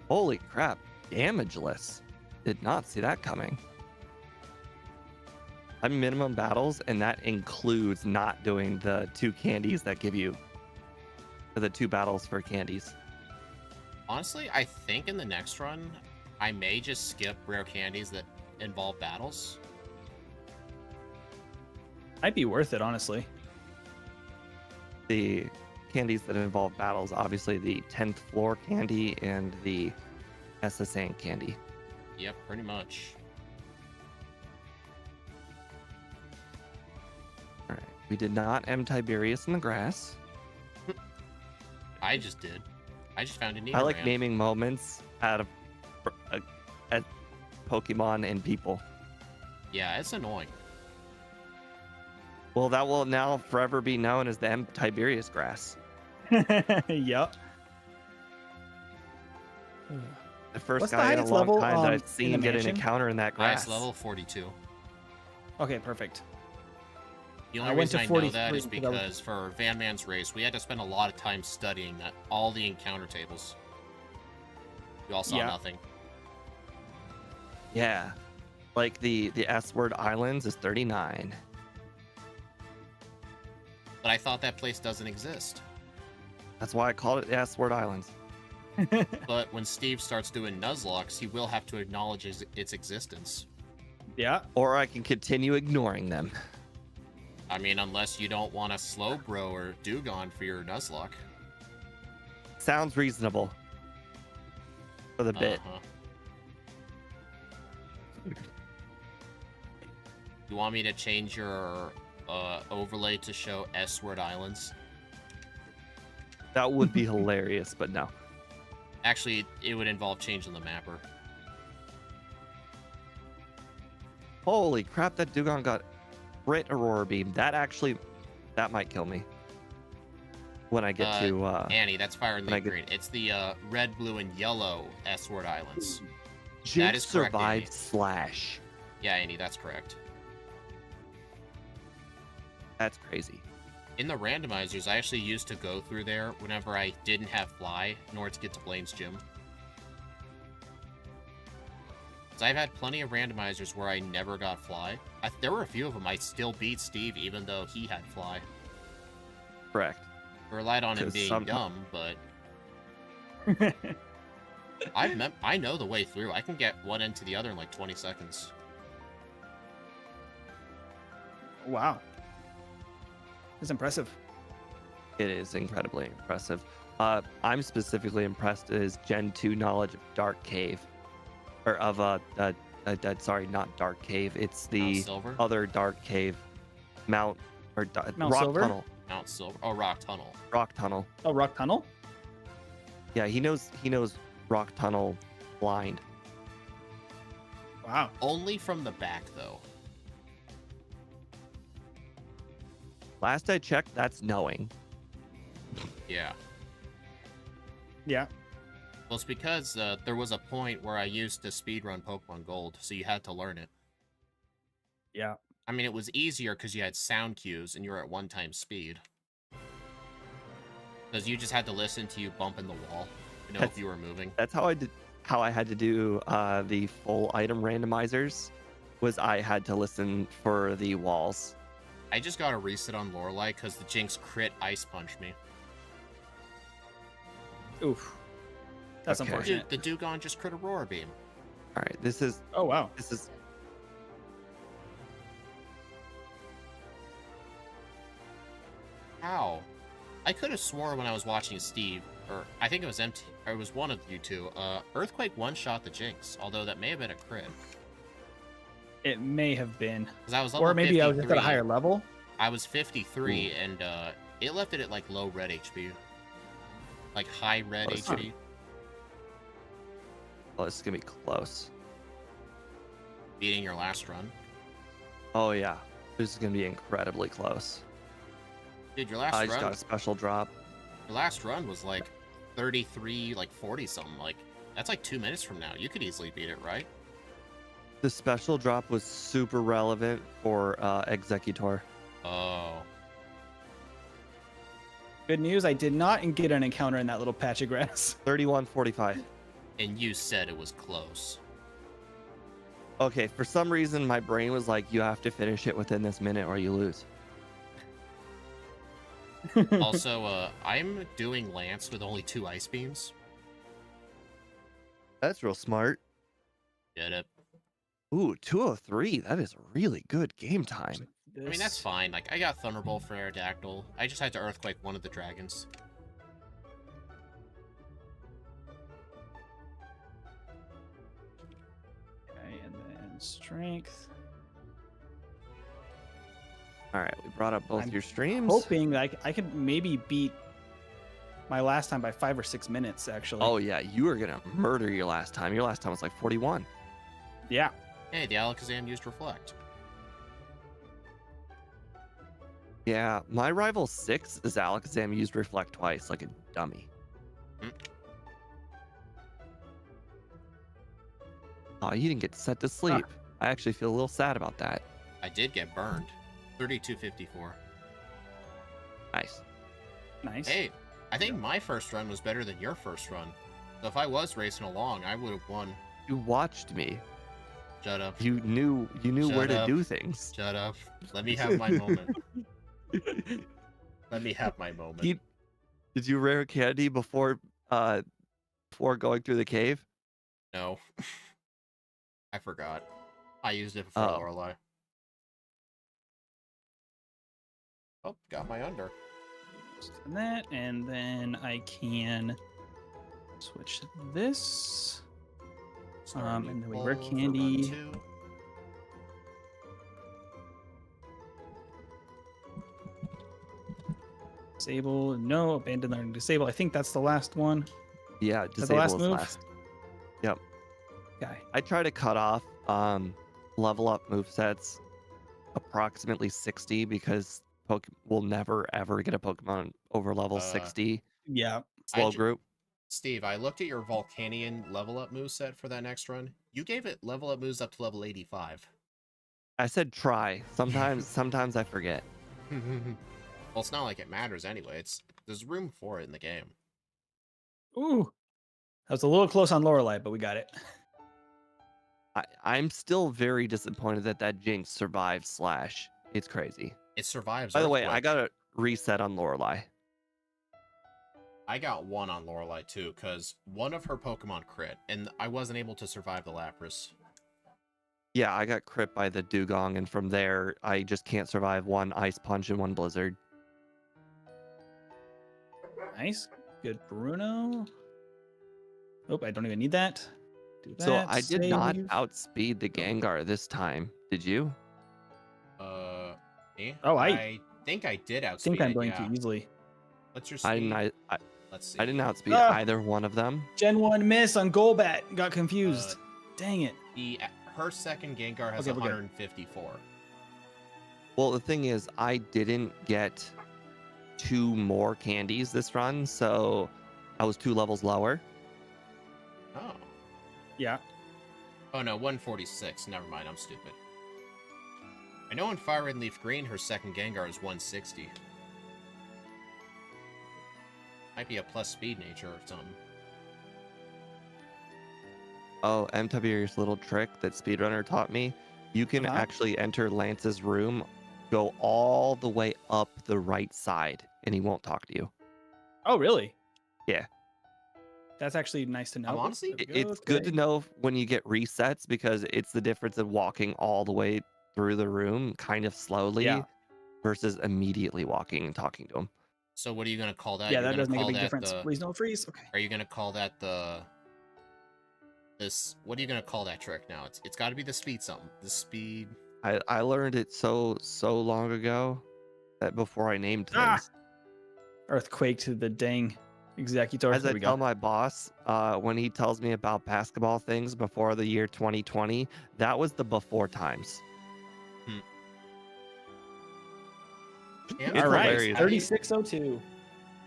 Holy crap. Damageless. Did not see that coming. I'm minimum battles, and that includes not doing the 2 candies that give you the 2 battles for candies. Honestly, I think in the next run, I may just skip rare candies that involve battles. Might be worth it, honestly. The candies that involve battles. Obviously, the 10th floor candy and the SSN candy. Yep, pretty much. All right. We did not M Tiberius in the grass. I just did. I just found a Nidoran. I like naming moments out of at Pokemon and people. Yeah, it's annoying. Well, that will now forever be known as the M Tiberius grass. Yep. The first What's the guy in a highest long level, time that in I've the seen get an mansion? encounter in that grass. Highest level 42. Okay, perfect. The I only went reason to I know that 43 is because I was- because for Van Man's race, we had to spend a lot of time studying that all the encounter tables. We all saw Yeah. nothing. Yeah. Like the S-word islands is 39. But I thought that place doesn't exist. That's why I called it the S-word islands. But when Steve starts doing Nuzlocks, he will have to acknowledge its existence. Yeah. Or I can continue ignoring them. I mean, unless you don't want a Slowbro or Dugong for your Nuzlocke. Sounds reasonable. For the bit. Uh-huh. You want me to change your overlay to show S-word islands? That would be hilarious, but no. Actually, it would involve changing the mapper. Holy crap, that Dugong got crit Aurora Beam. That might kill me. When I get to Annie, that's Fire and when I Leaf get- Green. It's the red, blue, and yellow S-word islands. Jynx is correct, survived Annie. Slash. Yeah, Annie, that's correct. That's crazy. In the randomizers, I actually used to go through there whenever I didn't have Fly in order to get to Blaine's gym. So I've had plenty of randomizers where I never got Fly. There were a few of them I still beat Steve even though he had Fly. Correct. I relied on him 'Cause being dumb, but I know the way through. I can get one end to the other in like 20 seconds. Wow. That's impressive. It is incredibly impressive. I'm specifically impressed is Gen 2 knowledge of Dark Cave. Or of sorry, not Dark Cave. It's Mount the Silver? other Dark Cave. Mount Mount Rock Silver? Tunnel. Mount Silver. Oh, Rock Tunnel. Rock Tunnel. Oh, Rock Tunnel? Yeah, he knows Rock Tunnel blind. Wow. Only from the back, though. Last I checked, that's knowing. Yeah. Yeah. Well, it's because there was a point where I used to speedrun Pokemon Gold, so you had to learn it. Yeah. I mean, it was easier because you had sound cues and you were at 1 times speed. Because you just had to listen to you bumping the wall to know if you were moving. That's how I had to do the full item randomizers. Was I had to listen for the walls. I just got a reset on Lorelei because the Jinx crit Ice Punch me. Oof. That's Okay. unfortunate. Dude, the Dugong just crit Aurora Beam. All right, this is Oh, wow. How? I could have sworn when I was watching Steve, or I think it was MT, or it was one of you two, Earthquake one-shot the Jinx, although that may have been a crit. It may have been. Because I was level Or maybe I was just at a 53. higher level. I was 53, and it left it at like low red HP. Like high red Close. HP. oh, this is gonna be close. Beating your last run. Oh yeah, this is gonna be incredibly close. Dude, your last I just run, got a special drop. your last run was like 33, like 40 something. Like that's like 2 minutes from now. You could easily beat it, right? The special drop was super relevant for Executor. Oh, Good news, I did not get an encounter in that little patch of grass. 31:45. and you said it was close. Okay, for some reason my brain was like, you have to finish it within this minute or you lose. Also, I'm doing Lance with only 2 ice beams. That's real smart. Get it? Ooh, 203. That is really good game time. I mean, that's fine. Like, I got Thunderbolt for Aerodactyl. I just had to Earthquake one of the dragons. Strength. All right, we brought up both I'm your streams. Hoping that I could maybe beat my last time by 5 or 6 minutes, actually. Oh yeah, you were gonna murder your last time. Your last time was like 41. Yeah. Hey, the Alakazam used Reflect. Yeah, my rival 6 is Alakazam used Reflect twice, like a dummy. Hmm. Oh, you didn't get set to sleep. I actually feel a little sad about that. I did get burned. 3254. Nice. Nice. Hey, I think my first run was better than your first run. So if I was racing along, I would have won. You watched me. Shut up. You knew Shut where to up. do things. Shut up. Let me have my moment. Let me have my moment. Did you rare candy before going through the cave? No. I forgot. I used it for Oh. Lorelei. Oh, got my under. And that, and then I can switch this. Starting And then we pull wear for run candy. 2. Disable. No, abandon learning disable. I think that's the last one. Yeah, that the disable last is move? last. Yep. Okay. I try to cut off level up movesets approximately 60 because we'll never ever get a Pokemon over level 60 Yeah. slow group. Steve, I looked at your Volcanion level up moveset for that next run. You gave it level up moves up to level 85. I said try. Sometimes I forget. Well, it's not like it matters anyway. There's room for it in the game. Ooh. That was a little close on Lorelei, but we got it. I'm still very disappointed that Jinx survived Slash. It's crazy. It survives. By the way, I Earthquake. got a reset on Lorelei. I got one on Lorelei too, because one of her Pokemon crit, and I wasn't able to survive the Lapras. Yeah, I got crit by the Dugong, and from there, I just can't survive one Ice Punch and one Blizzard. Nice. Good Bruno. Oh, I don't even need that. Do that. So I did not save. outspeed the Gengar this time. Did you? Me? Oh, I think I did I outspeed think I'm it, going yeah. to easily. What's your I speed? didn't. Let's see. I didn't outspeed Ah! either one of them. Gen 1 miss on Golbat. Got confused. Dang it. Her second Gengar has Okay, we're good. 154. Well, the thing is, I didn't get 2 more candies this run, so I was 2 levels lower. Oh. Yeah. Oh no, 146. Never mind, I'm stupid. I know in Fire Red and Leaf Green, her second Gengar is 160. Might be a plus speed nature or something. Oh, MW's little trick that Speedrunner taught me. You can actually enter Lance's room, go all the way up the right side, and he won't talk to you. Oh, really? Yeah. That's actually nice to know. I'm honestly, It's good to know when you get resets because it's the difference of walking all the way through the room kind of slowly versus immediately walking and talking to him. So what are you gonna call that? Yeah, You're that gonna does make a call big that difference. Please don't freeze. Okay. Are you gonna call that this? What are you gonna call that trick now? It's got to be the speed something. The speed. I learned it so long ago that before I named things. Earthquake to the dang executor. As There I we tell go. my boss, when he tells me about basketball things before the year 2020, that was the before times. Yeah, It's All right. hilarious. 3602.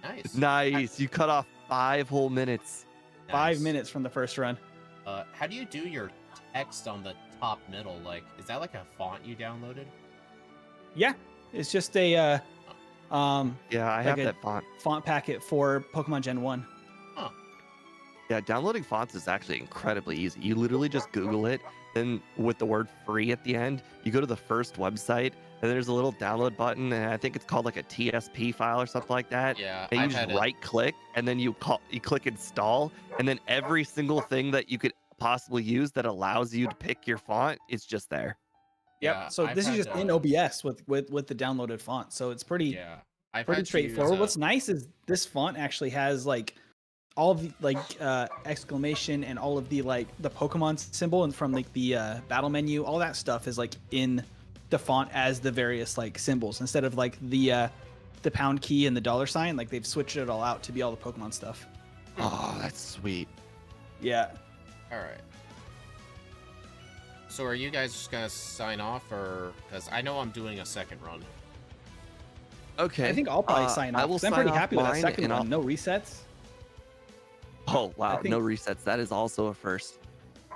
Nice. Nice. You cut off 5 whole minutes. 5 minutes from the first run. How do you do your text on the top middle? Like, is that like a font you downloaded? Yeah. It's just a Yeah, I like have a that font. font packet for Pokemon Gen 1. Huh. Yeah, downloading fonts is actually incredibly easy. You literally just Google it, then with the word free at the end, you go to the first website, and there's a little download button, and I think it's called like a TSP file or something like that. Yeah, And you I've just had it. right click, and then you click install, and then every single thing that you could possibly use that allows you to pick your font is just there. Yep. Yeah, So I've this is had, just in OBS with the downloaded font. So it's pretty Yeah, I've pretty had to straightforward. use, What's nice is this font actually has like all of the like exclamation and all of the like the Pokemon symbol and from like the battle menu, all that stuff is like in the font as the various like symbols instead of like the pound key and the $sign. Like they've switched it all out to be all the Pokemon stuff. Oh, that's sweet. Yeah. All right. So are you guys just gonna sign off, or because I know I'm doing a second run? Okay. I think I'll probably sign off. I will 'Cause I'm sign pretty off happy with that mine, second and one. No resets. Oh wow, think- no resets. That is also a first.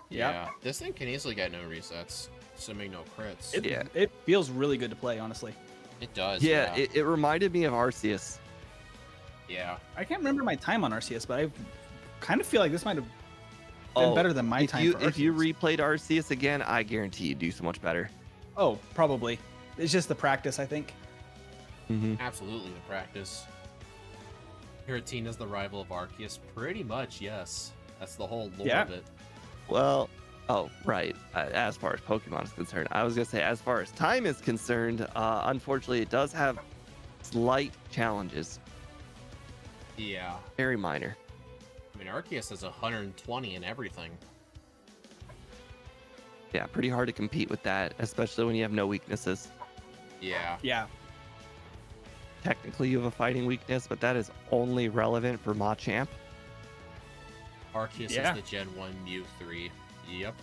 Yeah. This thing can easily get no resets, assuming no crits. It feels really good to play, honestly. It does. Yeah, it reminded me of Arceus. Yeah. I can't remember my time on Arceus, but I kind of feel like this might have been better than my time. If you Arceus. replayed Arceus again, I guarantee you'd do so much better. Oh, probably. It's just the practice, I think. Mm-hmm. Absolutely the practice. Giratina's the rival of Arceus. Pretty much, yes. That's the whole lore of it. Well, oh, right. As far as Pokemon is concerned, I was going to say, as far as time is concerned, unfortunately, it does have slight challenges. Yeah. Very minor. I mean, Arceus has 120 and everything. Yeah, pretty hard to compete with that, especially when you have no weaknesses. Yeah. Yeah. Technically, you have a fighting weakness, but that is only relevant for Machamp. Arceus Yeah. is the Gen 1 Mew 3. Yep.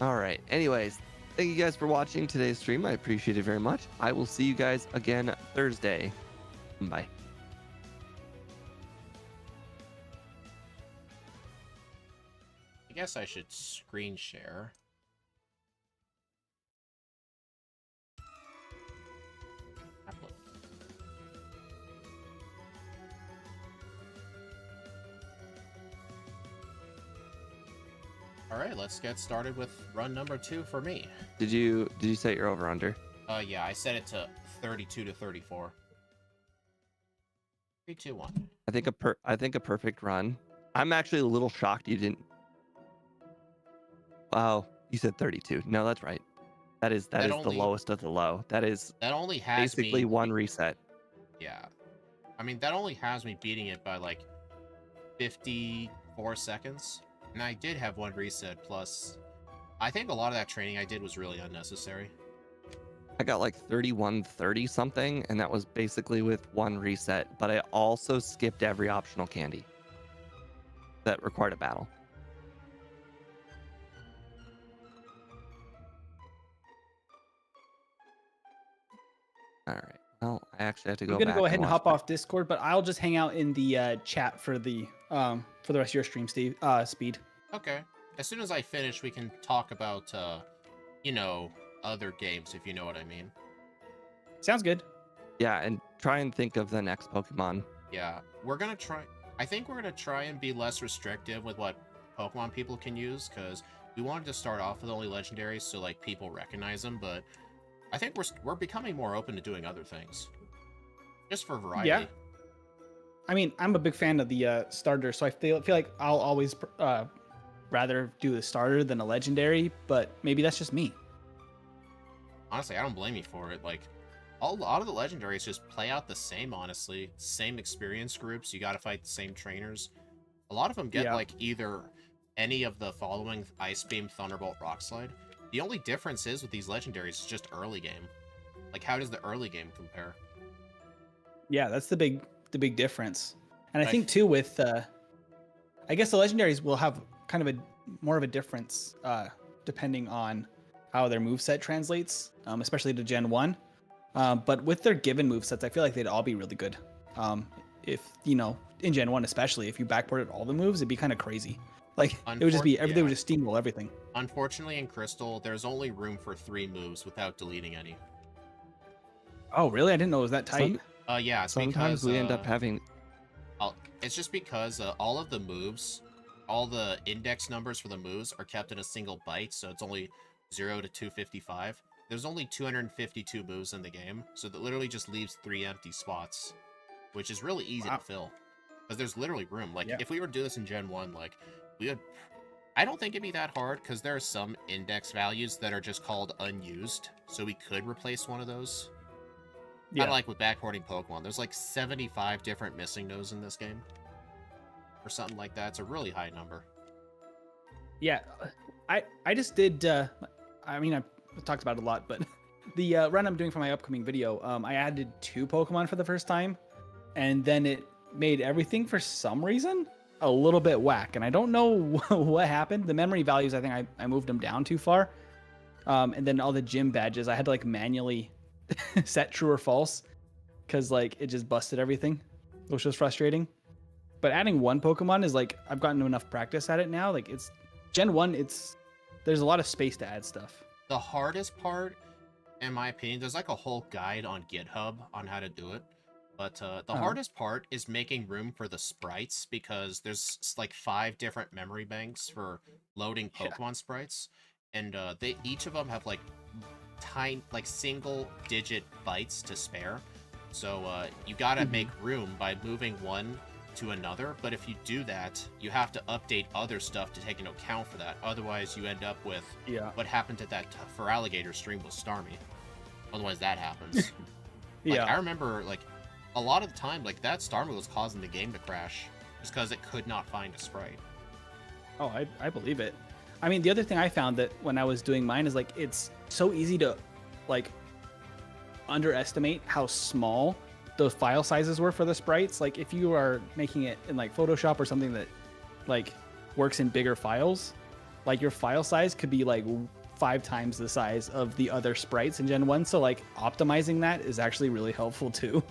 All right. Anyways, thank you guys for watching today's stream. I appreciate it very much. I will see you guys again Thursday. Bye. I guess I should screen share. All right, let's get started with run number 2 for me. Did you set your over under? Yeah, I set it to 32 to 34. 3, 2, 1. I think a perfect run. I'm actually a little shocked you didn't. Wow, you said 32. No, that's right. That is the lowest of the low. That only has basically me, one reset. Yeah. I mean, that only has me beating it by like 54 seconds. And I did have one reset, plus I think a lot of that training I did was really unnecessary. I got like 31-30 something, and that was basically with one reset. But I also skipped every optional candy that required a battle. All right. Well, I actually have to go. I'm gonna back go ahead and watch hop the- off Discord, but I'll just hang out in the chat for the rest of your stream, Steve. Speed. Okay. As soon as I finish, we can talk about, you know, other games, if you know what I mean. Sounds good. Yeah, and try and think of the next Pokemon. Yeah, we're gonna try. I think we're gonna try and be less restrictive with what Pokemon people can use, because we wanted to start off with only legendaries, so like people recognize them. But I think we're becoming more open to doing other things, just for variety. Yeah. I mean, I'm a big fan of the starter, so I feel like I'll always rather do the starter than a legendary. But maybe that's just me. Honestly, I don't blame you for it. Like, a lot of the legendaries just play out the same. Honestly, same experience groups. You got to fight the same trainers. A lot of them get like either any of the following: Ice Beam, Thunderbolt, Rock Slide. The only difference is with these legendaries is just early game. Like, how does the early game compare? Yeah, that's the big difference. And I think too with I guess the legendaries will have kind of a more of a difference depending on how their moveset translates, especially to Gen 1. But with their given movesets, I feel like they'd all be really good. If, you know, in Gen 1 especially, if you backported all the moves, it'd be kind of crazy. Like, it would just be, everything would just steamroll everything. Unfortunately, in Crystal, there's only room for 3 moves without deleting any. Oh, really? I didn't know it was that tight. Yeah, it's Sometimes because, we end up having... It's just because all of the moves, all the index numbers for the moves are kept in a single byte, so it's only 0 to 255. There's only 252 moves in the game, so that literally just leaves 3 empty spots, which is really easy to fill. Because there's literally room. Like, if we were to do this in Gen 1, like, we would... I don't think it'd be that hard, because there are some index values that are just called unused, so we could replace one of those. Kind of like with backporting Pokemon. There's like 75 different missing nodes in this game. or something like that. It's a really high number. Yeah, I just did. I mean, I talked about it a lot, but the run I'm doing for my upcoming video, I added 2 Pokemon for the first time, and then it made everything for some reason a little bit whack, and I don't know what happened. The memory values, I think I moved them down too far, and then all the gym badges, I had to like manually set true or false because like it just busted everything, which was frustrating. But adding 1 Pokemon is like I've gotten enough practice at it now. Like it's Gen 1, there's a lot of space to add stuff. The hardest part, in my opinion, there's like a whole guide on GitHub on how to do it. But the hardest part is making room for the sprites, because there's like 5 different memory banks for loading Pokemon sprites, and they each of them have like single digit bytes to spare. So you gotta make room by moving one to another, but if you do that, you have to update other stuff to take into account for that. Otherwise, you end up with what happened to that for alligator stream with Starmie. Otherwise, that happens. I remember like a lot of the time, like that Starmie was causing the game to crash just because it could not find a sprite. Oh, I believe it. I mean, the other thing I found that when I was doing mine is like it's so easy to like underestimate how small those file sizes were for the sprites. Like if you are making it in like Photoshop or something that like works in bigger files, like your file size could be like 5 times the size of the other sprites in Gen 1. So like optimizing that is actually really helpful too.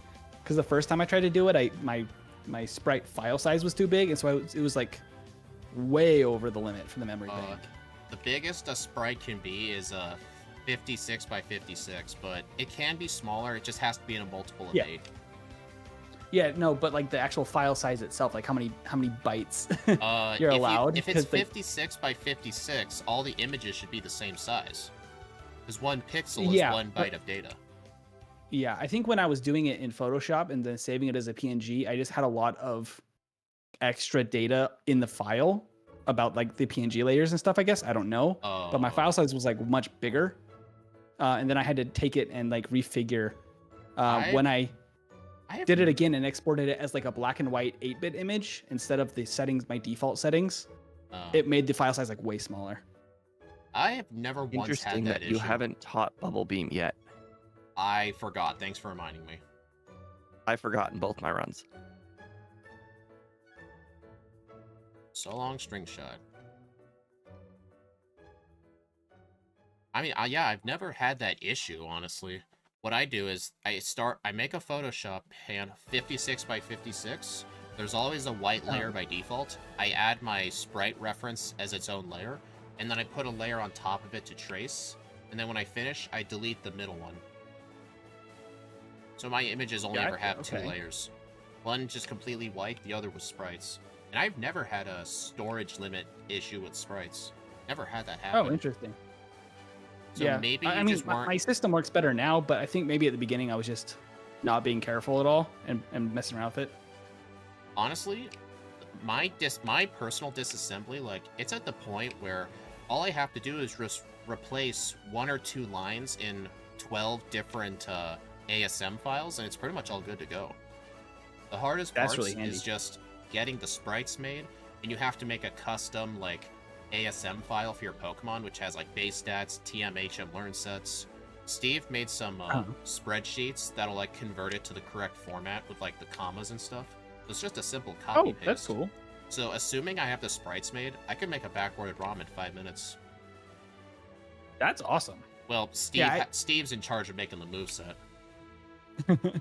Because the first time I tried to do it, my sprite file size was too big, and so it was like way over the limit for the memory bank. The biggest a sprite can be is 56 by 56, but it can be smaller. It just has to be in a multiple of 8. Yeah, no, but like the actual file size itself, like how many bytes you're allowed. If it's 56 by 56, all the images should be the same size. Because 1 pixel is 1 byte of data. Yeah, I think when I was doing it in Photoshop and then saving it as a PNG, I just had a lot of extra data in the file about like the PNG layers and stuff, I guess. I don't know. But my file size was like much bigger. And then I had to take it and like refigure when I did it again and exported it as like a black and white 8-bit image instead of the settings, my default settings. It made the file size like way smaller. I have never once had that Interesting that you haven't taught Bubble Beam yet. I forgot. Thanks for reminding me. I forgot in both my runs. So long, String Shot. I mean, yeah, I've never had that issue, honestly. What I do is I make a Photoshop pan 56 by 56. There's always a white layer by default. I add my sprite reference as its own layer, and then I put a layer on top of it to trace. And then when I finish, I delete the middle one. So my images only ever have 2 layers. One just completely white, the other was sprites. And I've never had a storage limit issue with sprites. Never had that happen. Oh, interesting. So maybe I mean, my system works better now, but I think maybe at the beginning I was just not being careful at all and messing around with it. Honestly, my personal disassembly, like, it's at the point where all I have to do is just replace 1 or 2 lines in 12 different ASM files, and it's pretty much all good to go. The hardest part is just getting the sprites made, and you have to make a custom like ASM file for your Pokemon, which has like base stats, TM, learn sets. Steve made some spreadsheets that'll like convert it to the correct format with like the commas and stuff. So it's just a simple copy paste. That's cool. So assuming I have the sprites made, I can make a backported ROM in 5 minutes. That's awesome. Well, Steve's in charge of making the moveset. Because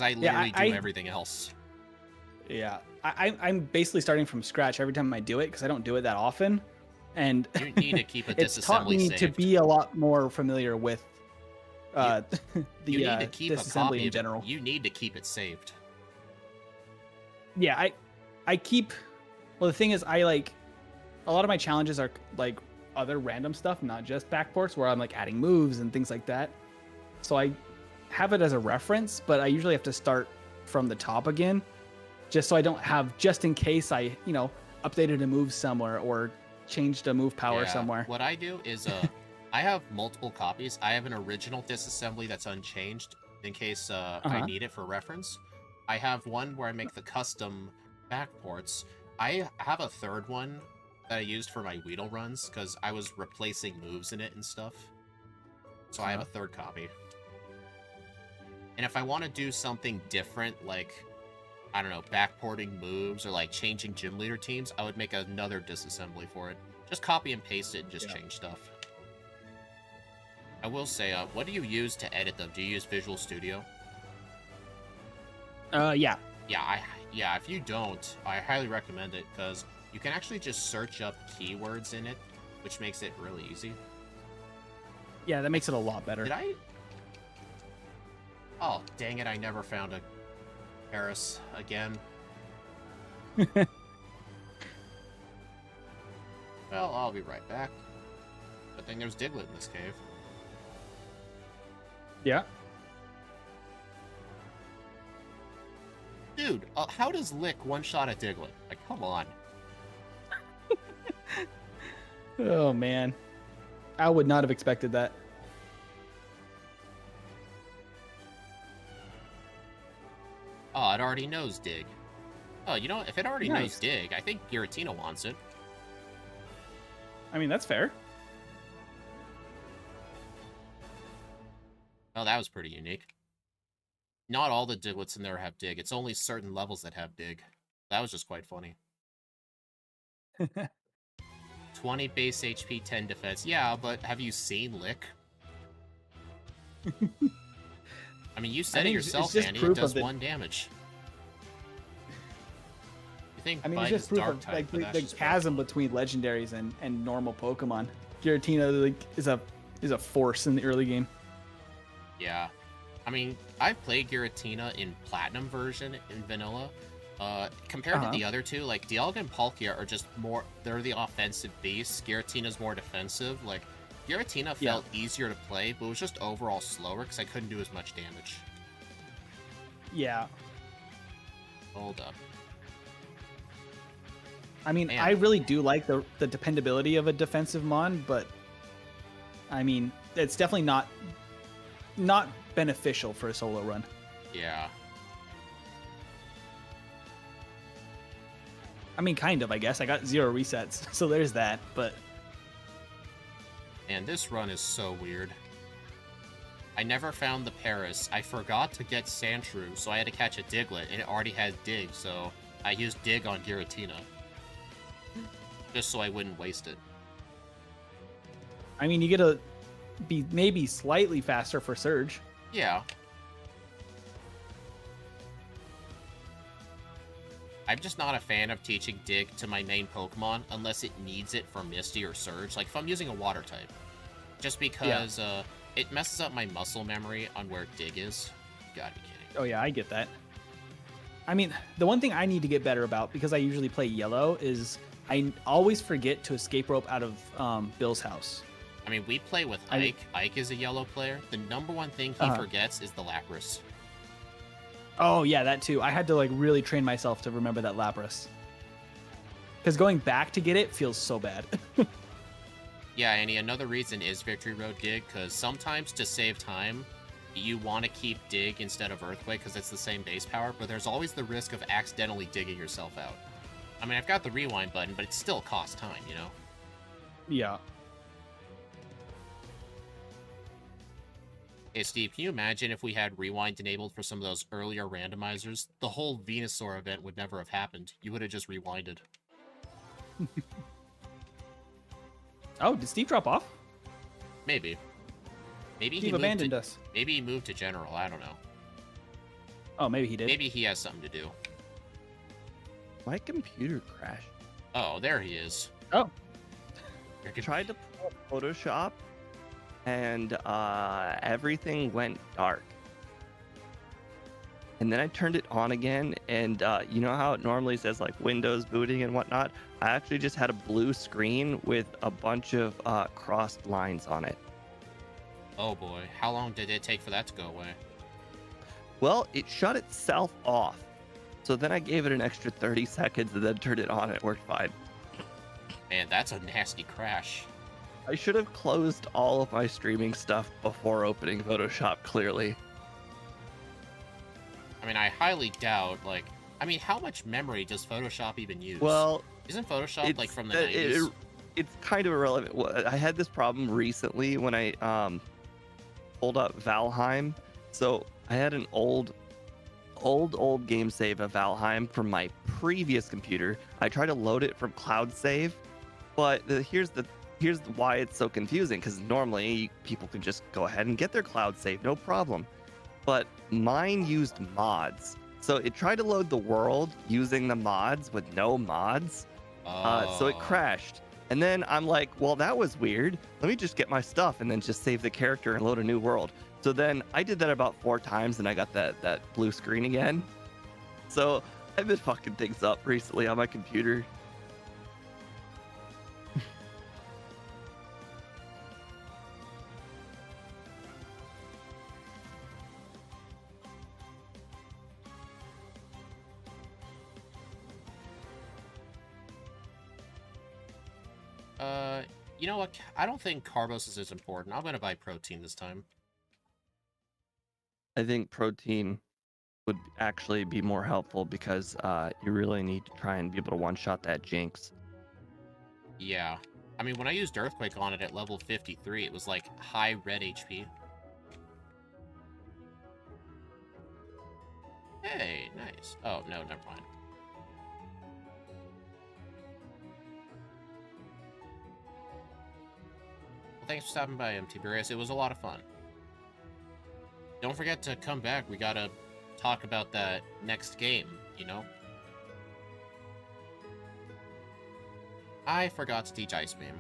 I literally do everything else. Yeah, I'm basically starting from scratch every time I do it because I don't do it that often, and you need to keep a it's taught me to be a lot more familiar with the disassembly in general. You need to keep it saved. Yeah, I keep. Well, the thing is, I like a lot of my challenges are like other random stuff, not just backports, where I'm like adding moves and things like that. So I have it as a reference, but I usually have to start from the top again, just so I don't have, just in case I, updated a move somewhere or changed a move power somewhere. What I do is I have multiple copies. I have an original disassembly that's unchanged in case I need it for reference. I have one where I make the custom backports. I have a third one that I used for my Weedle runs because I was replacing moves in it and stuff. So I have a third copy. And if I want to do something different, like, I don't know, backporting moves or like changing gym leader teams, I would make another disassembly for it. Just copy and paste it and just change stuff. I will say, what do you use to edit them? Do you use Visual Studio? Yeah. Yeah, if you don't, I highly recommend it because you can actually just search up keywords in it, which makes it really easy. Yeah, that makes it a lot better. Did I? Oh, dang it, I never found a Paris again. Well, I'll be right back. Good thing there's Diglett in this cave. Yeah. Dude, how does Lick one-shot a Diglett? Like, come on. Oh, man. I would not have expected that. Oh, it already knows Dig. Oh, you know what? If it already knows Dig, I think Giratina wants it. I mean, that's fair. Oh, that was pretty unique. Not all the Diglets in there have Dig. It's only certain levels that have Dig. That was just quite funny. 20 base HP, 10 defense. Yeah, but have you seen Lick? I mean, you said it yourself, Andy. It does 1 damage. You think it's just proof of like the chasm between legendaries and normal Pokemon. Giratina like is a force in the early game. Yeah. I mean, I've played Giratina in Platinum version in Vanilla. Compared to the other two, like Dialga and Palkia are just more, they're the offensive beasts. Giratina's more defensive. Like, Giratina felt easier to play, but it was just overall slower because I couldn't do as much damage. Yeah. Hold up. I mean, I really do like the dependability of a defensive Mon, but I mean, it's definitely not beneficial for a solo run. Yeah. I mean, kind of, I guess. I got 0 resets, so there's that, but... And this run is so weird. I never found the Paris. I forgot to get Sandshrew, so I had to catch a Diglett, and it already had Dig, so I used Dig on Giratina. Just so I wouldn't waste it. I mean, you get to be maybe slightly faster for Surge. Yeah. I'm just not a fan of teaching Dig to my main Pokemon unless it needs it for Misty or Surge. Like, if I'm using a Water type. Just because it messes up my muscle memory on where Dig is. You gotta be kidding. Oh, yeah, I get that. I mean, the one thing I need to get better about, because I usually play Yellow, is I always forget to escape rope out of Bill's house. I mean, we play with Ike. Ike is a Yellow player. The number one thing he forgets is the Lapras. Oh, yeah, that too. I had to, like, really train myself to remember that Lapras. Because going back to get it feels so bad. Yeah, Annie, another reason is Victory Road Dig, because sometimes to save time, you want to keep Dig instead of Earthquake because it's the same base power, but there's always the risk of accidentally digging yourself out. I mean, I've got the rewind button, but it still costs time, you know? Yeah. Hey, Steve, can you imagine if we had rewind enabled for some of those earlier randomizers? The whole Venusaur event would never have happened. You would have just rewinded. Oh, did Steve drop off? Maybe. Maybe Steve abandoned us. Maybe he moved to General. I don't know. Oh, maybe he did. Maybe he has something to do. My computer crashed. Oh, there he is. Oh. I tried to pull up Photoshop, and everything went dark. And then I turned it on again, and you know how it normally says like Windows booting and whatnot? I actually just had a blue screen with a bunch of crossed lines on it. Oh boy, how long did it take for that to go away? Well, it shut itself off. So then I gave it an extra 30 seconds and then turned it on and it worked fine. Man, that's a nasty crash. I should have closed all of my streaming stuff before opening Photoshop, clearly. I mean, I highly doubt, like, I mean, how much memory does Photoshop even use? Well, isn't Photoshop like from the it, 90s? it's kind of irrelevant. I had this problem recently when I pulled up Valheim. So I had an old game save of Valheim from my previous computer. I tried to load it from Cloud Save, but here's why it's so confusing, because normally people can just go ahead and get their Cloud Save, no problem. But mine used mods. So it tried to load the world using the mods with no mods. So it crashed. And then I'm like, well, that was weird. Let me just get my stuff and then just save the character and load a new world. So then I did that about 4 times and I got that blue screen again. So I've been fucking things up recently on my computer. You know what? I don't think carbos is as important. I'm gonna buy protein this time. I think protein would actually be more helpful because you really need to try and be able to one-shot that Jinx. Yeah. I mean, when I used Earthquake on it at level 53, it was like high red HP. Hey, nice. Oh, no, never mind. Well, thanks for stopping by, Tiberius. It was a lot of fun. Don't forget to come back. We gotta talk about that next game, you know? I forgot to teach Ice Beam.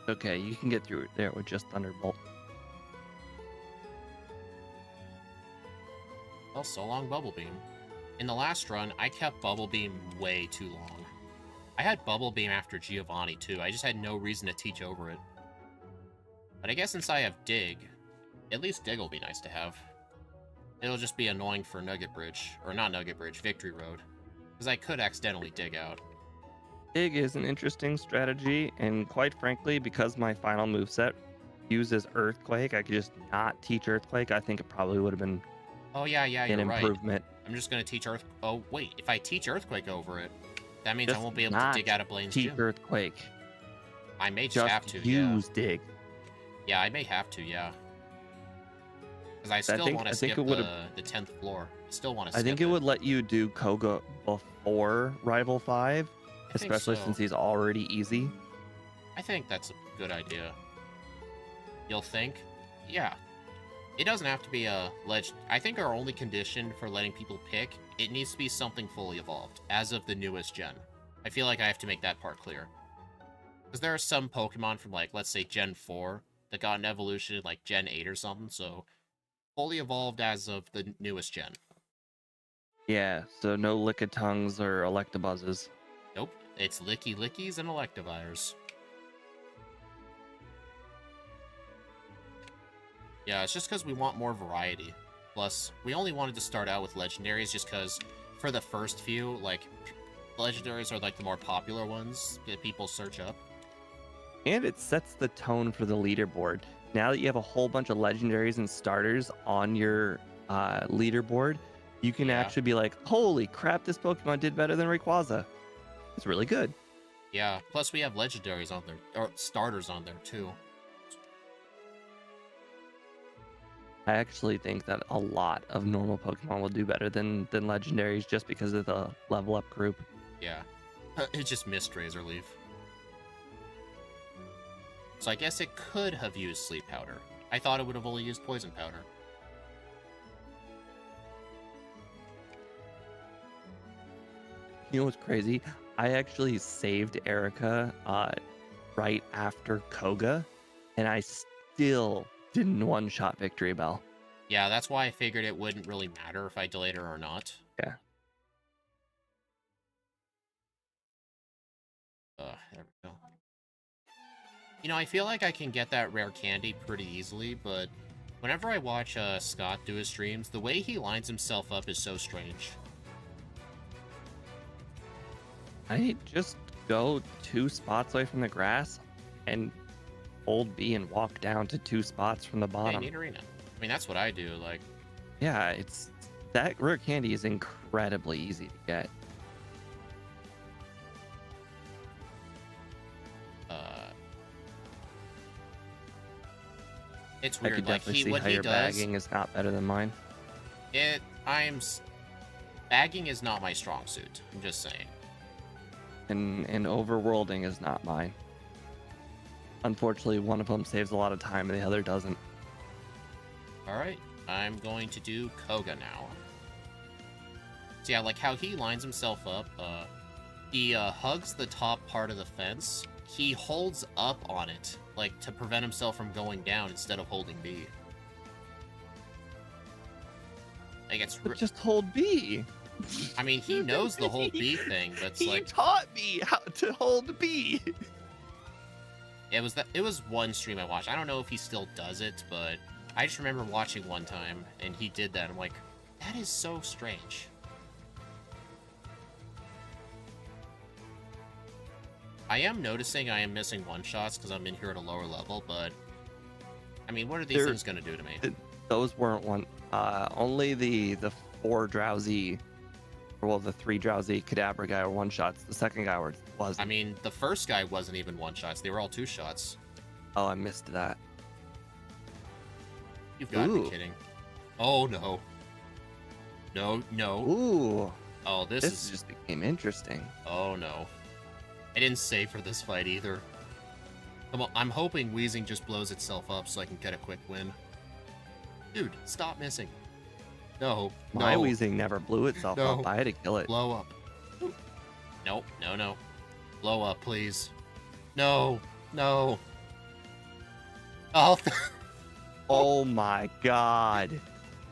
Okay, you can get through it there with just Thunderbolt. Well, so long, Bubble Beam. In the last run, I kept Bubble Beam way too long. I had Bubble Beam after Giovanni, too. I just had no reason to teach over it. But I guess since I have Dig, at least Dig will be nice to have. It'll just be annoying for Nugget Bridge. Or not Nugget Bridge, Victory Road. Because I could accidentally dig out. Dig is an interesting strategy, and quite frankly, because my final moveset uses Earthquake, I could just not teach Earthquake. I think it probably would have been Oh, yeah, an you're right. improvement. I'm just going to teach Earth... Oh, wait. If I teach Earthquake over it, that means Just I won't be able to not dig out of Blaine's teach gym. Earthquake. I may just Just have to, use Dig. Yeah, I may have to, yeah. Because I still want to skip the 10th floor. I still want to skip I think it would let you do Koga before Rival 5, especially so. since he's already easy. I think that's a good idea. You'll think? Yeah. It doesn't have to be a ledge. I think our only condition for letting people pick, it needs to be something fully evolved, as of the newest gen. I feel like I have to make that part clear. Because there are some Pokemon from, like, let's say Gen 4 that got an evolution in, like, Gen 8 or something, so fully evolved as of the newest gen. Yeah, so no Lickitungs or Electabuzzes. Nope, it's Licky Lickies and Electivires. Yeah, it's just because we want more variety. Plus, we only wanted to start out with legendaries just because for the first few, like, legendaries are like the more popular ones that people search up. And it sets the tone for the leaderboard. Now that you have a whole bunch of legendaries and starters on your leaderboard, you can actually be like, holy crap, this Pokemon did better than Rayquaza. It's really good. Yeah, plus we have legendaries on there, or starters on there too. I actually think that a lot of normal Pokemon will do better than legendaries just because of the level up group. Yeah, it's just missed Razor Leaf. So I guess it could have used Sleep Powder. I thought it would have only used Poison Powder. You know what's crazy? I actually saved Erica right after Koga, and I still didn't one-shot Victory Bell. Yeah, that's why I figured it wouldn't really matter if I delayed her or not. Yeah. There we go. You know, I feel like I can get that rare candy pretty easily, but whenever I watch Scott do his streams, the way he lines himself up is so strange. I just go 2 spots away from the grass and hold B and walk down to 2 spots from the Hey, bottom. Nidorina. I mean, that's what I do. Like, Yeah, it's that rare candy is incredibly easy to get. it's I weird. could Like definitely see what how he your does, bagging is not better than mine. bagging is not my strong suit. I'm just saying. And overworlding is not mine. Unfortunately, one of them saves a lot of time and the other doesn't. All right, I'm going to do Koga now. So yeah, like how he lines himself up. He hugs the top part of the fence. He holds up on it, like to prevent himself from going down instead of holding B. Like it's. But just hold B. I mean, he knows the whole B thing, but it's He like taught me how to hold B. it was one stream I watched. I don't know if he still does it, but I just remember watching one time and he did that. I'm like, that is so strange. I am noticing I am missing one-shots because I'm in here at a lower level, but I mean, what are these things going to do to me? Those weren't one. Only the 4 drowsy, well, the 3 drowsy Kadabra guy were one-shots. The second guy was. I mean, the first guy wasn't even one-shots. They were all 2-shots. Oh, I missed that. You've got to be kidding. Oh, no. No. Ooh. Oh, this just became interesting. Oh, no. I didn't save for this fight either. I'm hoping Wheezing just blows itself up so I can get a quick win. Dude, stop missing. No. My no. Weezing never blew itself No. up. I had to kill it. Blow up. Nope. No. Blow up, please. No. Oh. Oh my god.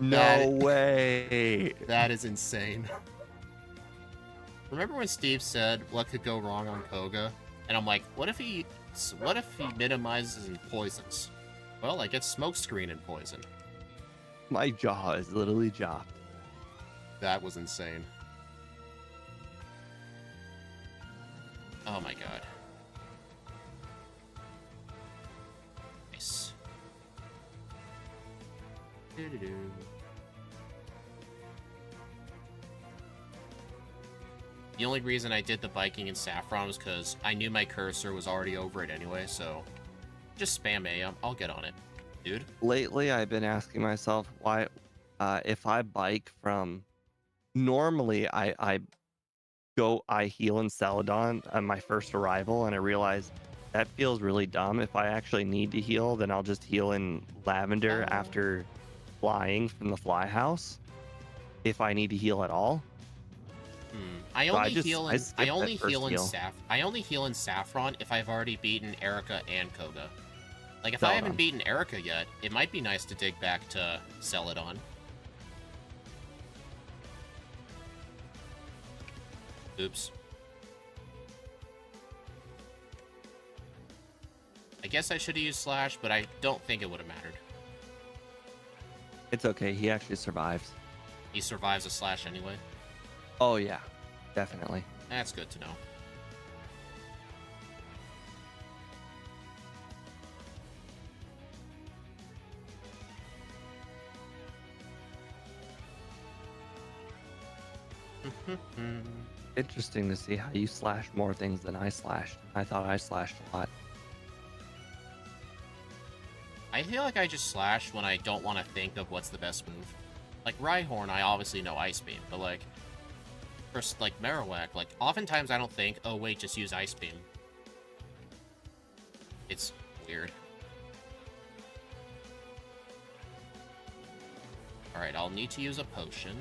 No way. That is insane. Remember when Steve said what could go wrong on Koga? And I'm like, what if he minimizes and poisons? Well, I get smokescreen and poison. My jaw is literally dropped. That was insane. Oh my god. Nice. Doo-doo-doo. The only reason I did the Viking and Saffron was because I knew my cursor was already over it anyway, so just spam A. I'll get on it, dude. Lately, I've been asking myself why, if I bike from, normally I heal in Celadon on my first arrival, and I realize that feels really dumb. If I actually need to heal, then I'll just heal in Lavender after flying from the fly house. If I need to heal at all. I only heal in Saffron if I've already beaten Erica and Koga. Like if I haven't beaten Erica yet, it might be nice to dig back to Celadon. Oops. I guess I should have used Slash, but I don't think it would have mattered. It's okay. He actually survives. He survives a Slash anyway. Oh yeah, definitely. That's good to know. Interesting to see how you slash more things than I slashed. I thought I slashed a lot. I feel like I just slash when I don't want to think of what's the best move. Like Rhyhorn, I obviously know Ice Beam, but like, for like Marowak, like oftentimes I don't think, oh wait, just use Ice Beam. It's weird. Alright, I'll need to use a potion.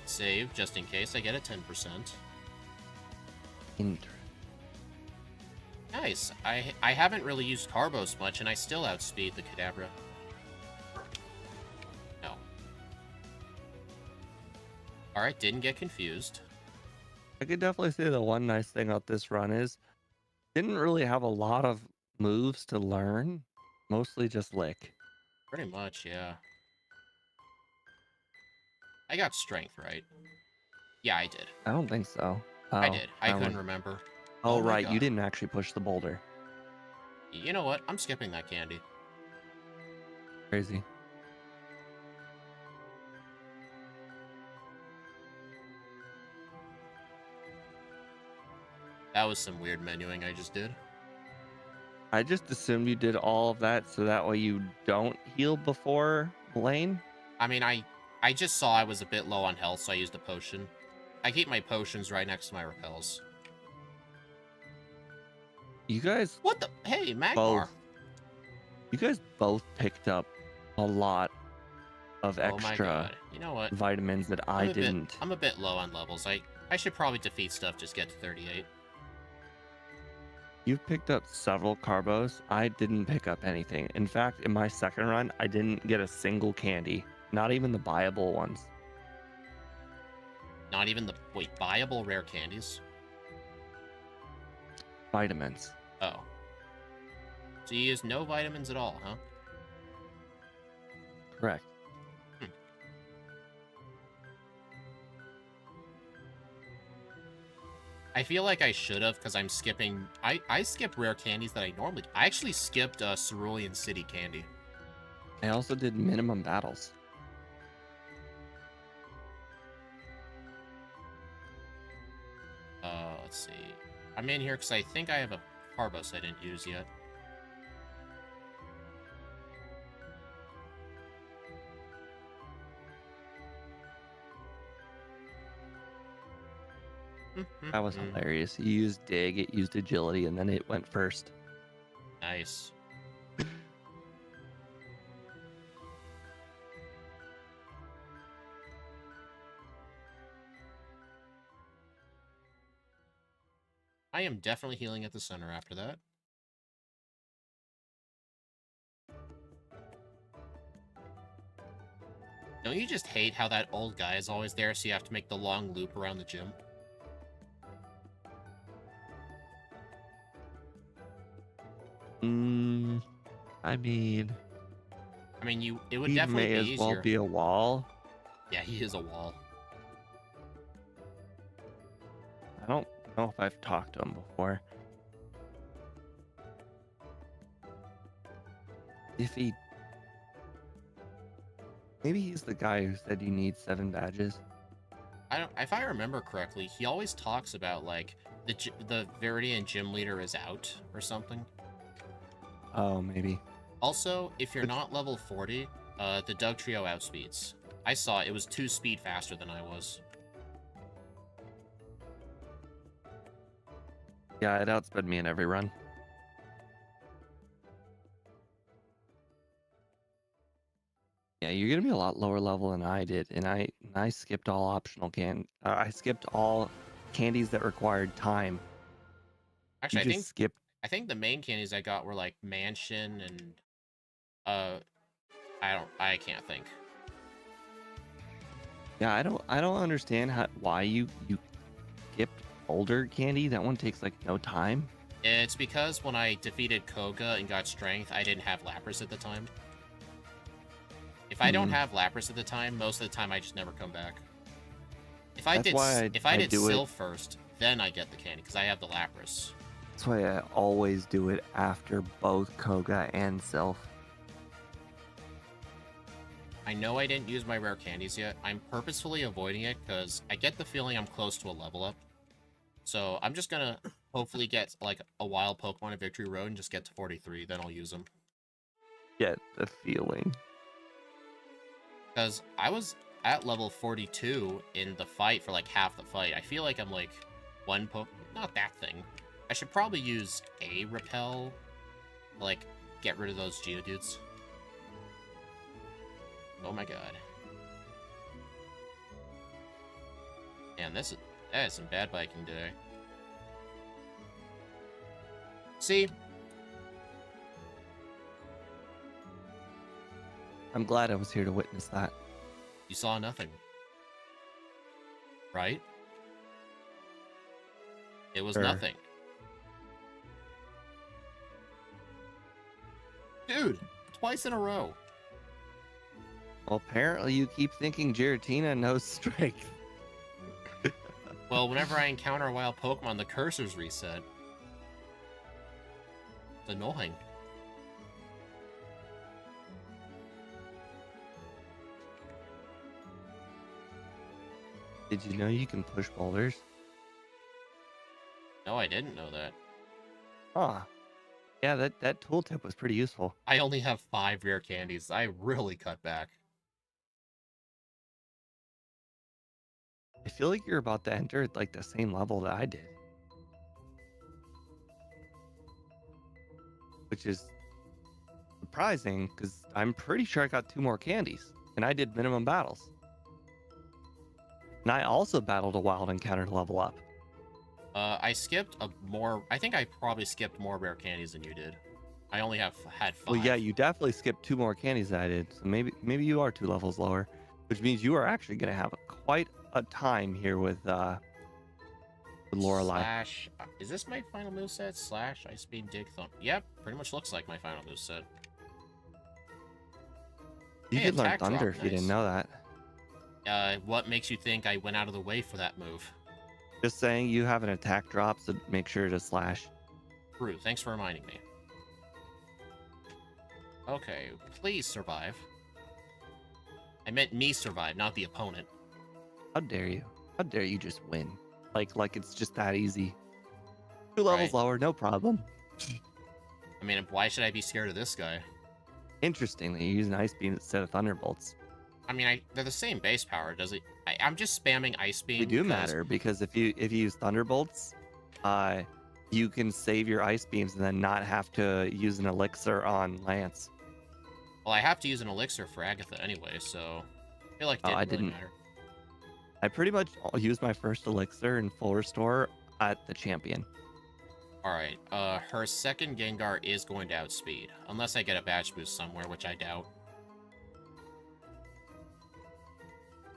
Save, just in case I get a 10%. Interesting. Nice. I haven't really used Carbos much, and I still outspeed the Kadabra. No. Alright, didn't get confused. I could definitely say the one nice thing about this run is didn't really have a lot of moves to learn. Mostly just lick. Pretty much, yeah. I got strength, right? Yeah, I did. I don't think so. I did. I couldn't went- remember. Oh, Oh my right. You God. didn't actually push the boulder. You know what? I'm skipping that candy. Crazy. That was some weird menuing I just did. I just assumed you did all of that so that way you don't heal before lane. I mean, I just saw I was a bit low on health, so I used a potion. I keep my potions right next to my repels. You guys What the? Hey, Magmar. both. You guys both picked up a lot of Oh my extra God. You know what? vitamins that I didn't. I'm a bit low on levels. I should probably defeat stuff, just get to 38. You've picked up several carbos. I didn't pick up anything. In fact, in my second run, I didn't get a single candy. Not even the buyable ones. Not even the, wait, buyable rare candies? Vitamins. Oh. So you use no vitamins at all, huh? Correct. I feel like I should have, because I'm skipping... I skip rare candies that I normally... I actually skipped Cerulean City candy. I also did minimum battles. Let's see. I'm in here because I think I have a Carbos I didn't use yet. That was hilarious. You used dig, it used agility, and then it went first. Nice. I am definitely healing at the center after that. Don't you just hate how that old guy is always there, so you have to make the long loop around the gym? I mean... it would he definitely may be as easier. well be a wall. Yeah, he is a wall. I don't know if I've talked to him before. If he... Maybe he's the guy who said you need 7 badges. If I remember correctly, he always talks about, like, the Viridian gym leader is out or something. Oh, maybe. Also, if you're not level 40, the Doug Trio outspeeds. I saw it was 2 speed faster than I was. Yeah, it outsped me in every run. Yeah, you're gonna be a lot lower level than I did, and I skipped all optional I skipped all candies that required time. Actually, Skipped. I think the main candies I got were like Mansion and I can't think. Yeah, I don't understand why you skipped older candy. That one takes like no time. It's because when I defeated Koga and got strength, I didn't have Lapras at the time. If I don't have Lapras at the time, most of the time I just never come back. If I did Sylph first, then I get the candy because I have the Lapras. That's why I always do it after both Koga and Sylph. I know I didn't use my rare candies yet. I'm purposefully avoiding it because I get the feeling I'm close to a level up. So I'm just gonna hopefully get like a wild Pokemon at Victory Road and just get to 43, then I'll use them. Get the feeling. Because I was at level 42 in the fight for like half the fight. I feel like I'm like one not that thing. I should probably use a repel, like get rid of those Geodudes. Oh my god. Man, that is some bad biking today. See? I'm glad I was here to witness that. You saw nothing. Right? It was nothing. Dude, twice in a row. Well, apparently you keep thinking Giratina knows strength. Well, whenever I encounter a wild Pokemon, the cursors reset. It's annoying. Did you know you can push boulders? No, I didn't know that. Huh. Yeah, that tooltip was pretty useful. I only have 5 rare candies. I really cut back. I feel like you're about to enter like the same level that I did. Which is surprising because I'm pretty sure I got 2 more candies and I did minimum battles. And I also battled a wild encounter to level up. I skipped I think I probably skipped more rare candies than you did. I only had 5. Well, yeah, you definitely skipped 2 more candies than I did. So maybe you are 2 levels lower, which means you are actually going to have quite a time here with Lorelei. Slash. Is this my final moveset? Slash, Ice Beam, Dig, Thump. Yep, pretty much looks like my final moveset. You Hey, could learn attack drop, Thunder if you didn't nice. know that. What makes you think I went out of the way for that move? Just saying, you have an attack drop, so make sure to slash. True, thanks for reminding me. Okay, please survive. I meant me survive, not the opponent. How dare you? How dare you just win? Like it's just that easy. 2 levels Right. lower, no problem. I mean, why should I be scared of this guy? Interestingly, you're using Ice Beam instead of Thunderbolts. I mean, they're the same base power, does it? I'm just spamming Ice Beam. They do because- matter because if you use Thunderbolts, you can save your Ice Beams and then not have to use an elixir on Lance. Well, I have to use an elixir for Agatha anyway, so I feel like it I didn't really didn't. matter. I pretty much used my first elixir in full restore at the champion. Alright, her second Gengar is going to outspeed. Unless I get a badge boost somewhere, which I doubt.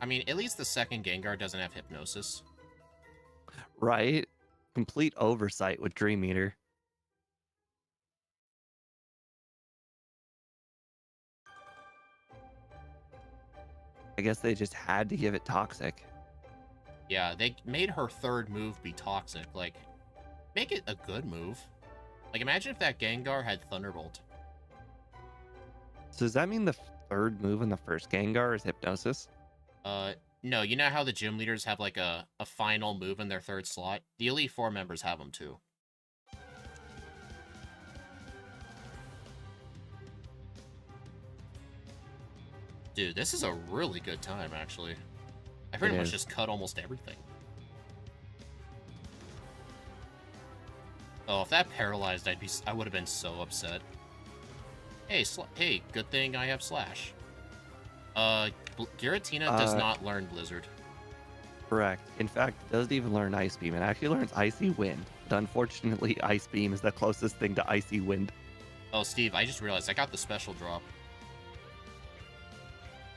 I mean, at least the second Gengar doesn't have Hypnosis. Right? Complete oversight with Dream Eater. I guess they just had to give it Toxic. Yeah, they made her third move be Toxic. Like, make it a good move. Like, imagine if that Gengar had Thunderbolt. So does that mean the third move in the first Gengar is Hypnosis? No, you know how the gym leaders have, like, a final move in their third slot? The Elite Four members have them, too. Dude, this is a really good time, actually. I pretty much just cut almost everything. Oh, if that paralyzed, I would have been so upset. Hey, hey, good thing I have Slash. Giratina does not learn Blizzard. Correct. In fact, it doesn't even learn Ice Beam. It actually learns Icy Wind. But unfortunately, Ice Beam is the closest thing to Icy Wind. Oh, Steve, I just realized I got the special drop.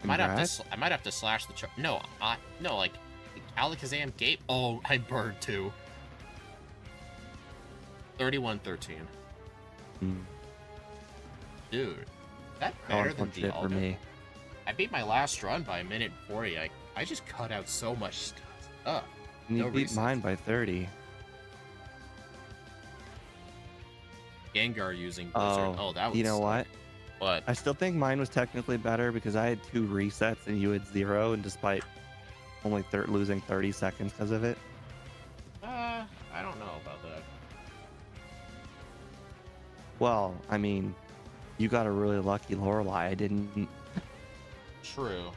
I might have to slash the no, like Alakazam Gate. Oh, I burned too. 31-13. Dude, that better than the for me. I beat my last run by 1:40. I just cut out so much stuff. And you beat mine by 30. Gengar using Blizzard. Oh, that was. You know what? What? I still think mine was technically better because I had 2 resets and you had 0, and despite only losing 30 seconds because of it. I don't know about that. Well, I mean, you got a really lucky Lorelei. I didn't. True.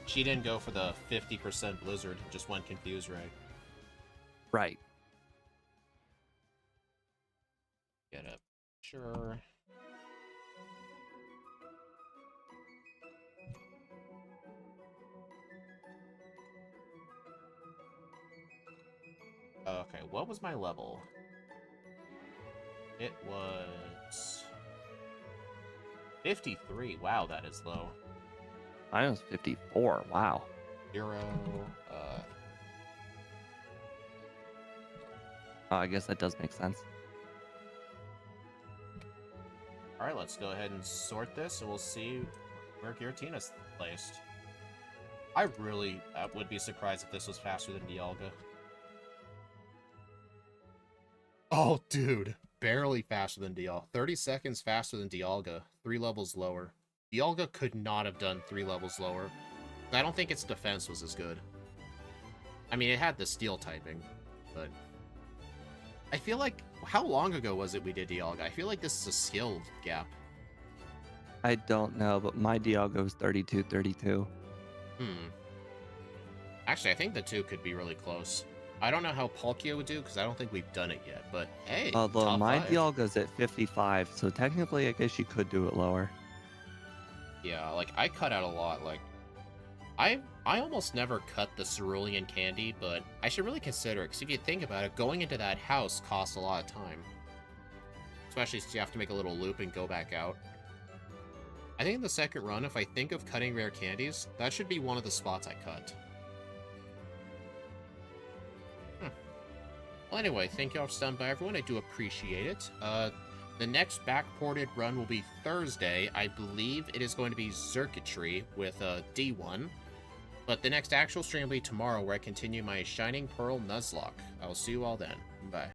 She didn't go for the 50% Blizzard, just went Confuse Ray. Right. Get up. Sure. Okay, what was my level? It was 53. Wow, that is low. Mine was 54. Wow. 0. I guess that does make sense. All right, let's go ahead and sort this, and we'll see where Giratina's placed. I really would be surprised if this was faster than Dialga. Oh, dude. barely faster than Dialga. 30 seconds faster than Dialga. 3 levels lower. Dialga could not have done 3 levels lower. I don't think its defense was as good. I mean, it had the steel typing, but... I feel like... How long ago was it we did Dialga? I feel like this is a skill gap. I don't know, but my Dialga was 32-32. Actually, I think the two could be really close. I don't know how Palkia would do, because I don't think we've done it yet, but hey, Although top my 5. Dialga's at 55, so technically I guess you could do it lower. Yeah, like, I cut out a lot, like... I almost never cut the cerulean candy, but I should really consider it, because if you think about it, going into that house costs a lot of time. Especially since you have to make a little loop and go back out. I think in the second run, if I think of cutting rare candies, that should be one of the spots I cut. Well, anyway, thank you all for stopping by, everyone. I do appreciate it. The next backported run will be Thursday. I believe it is going to be Circuitry with D1. But the next actual stream will be tomorrow, where I continue my Shining Pearl Nuzlocke. I will see you all then. Bye.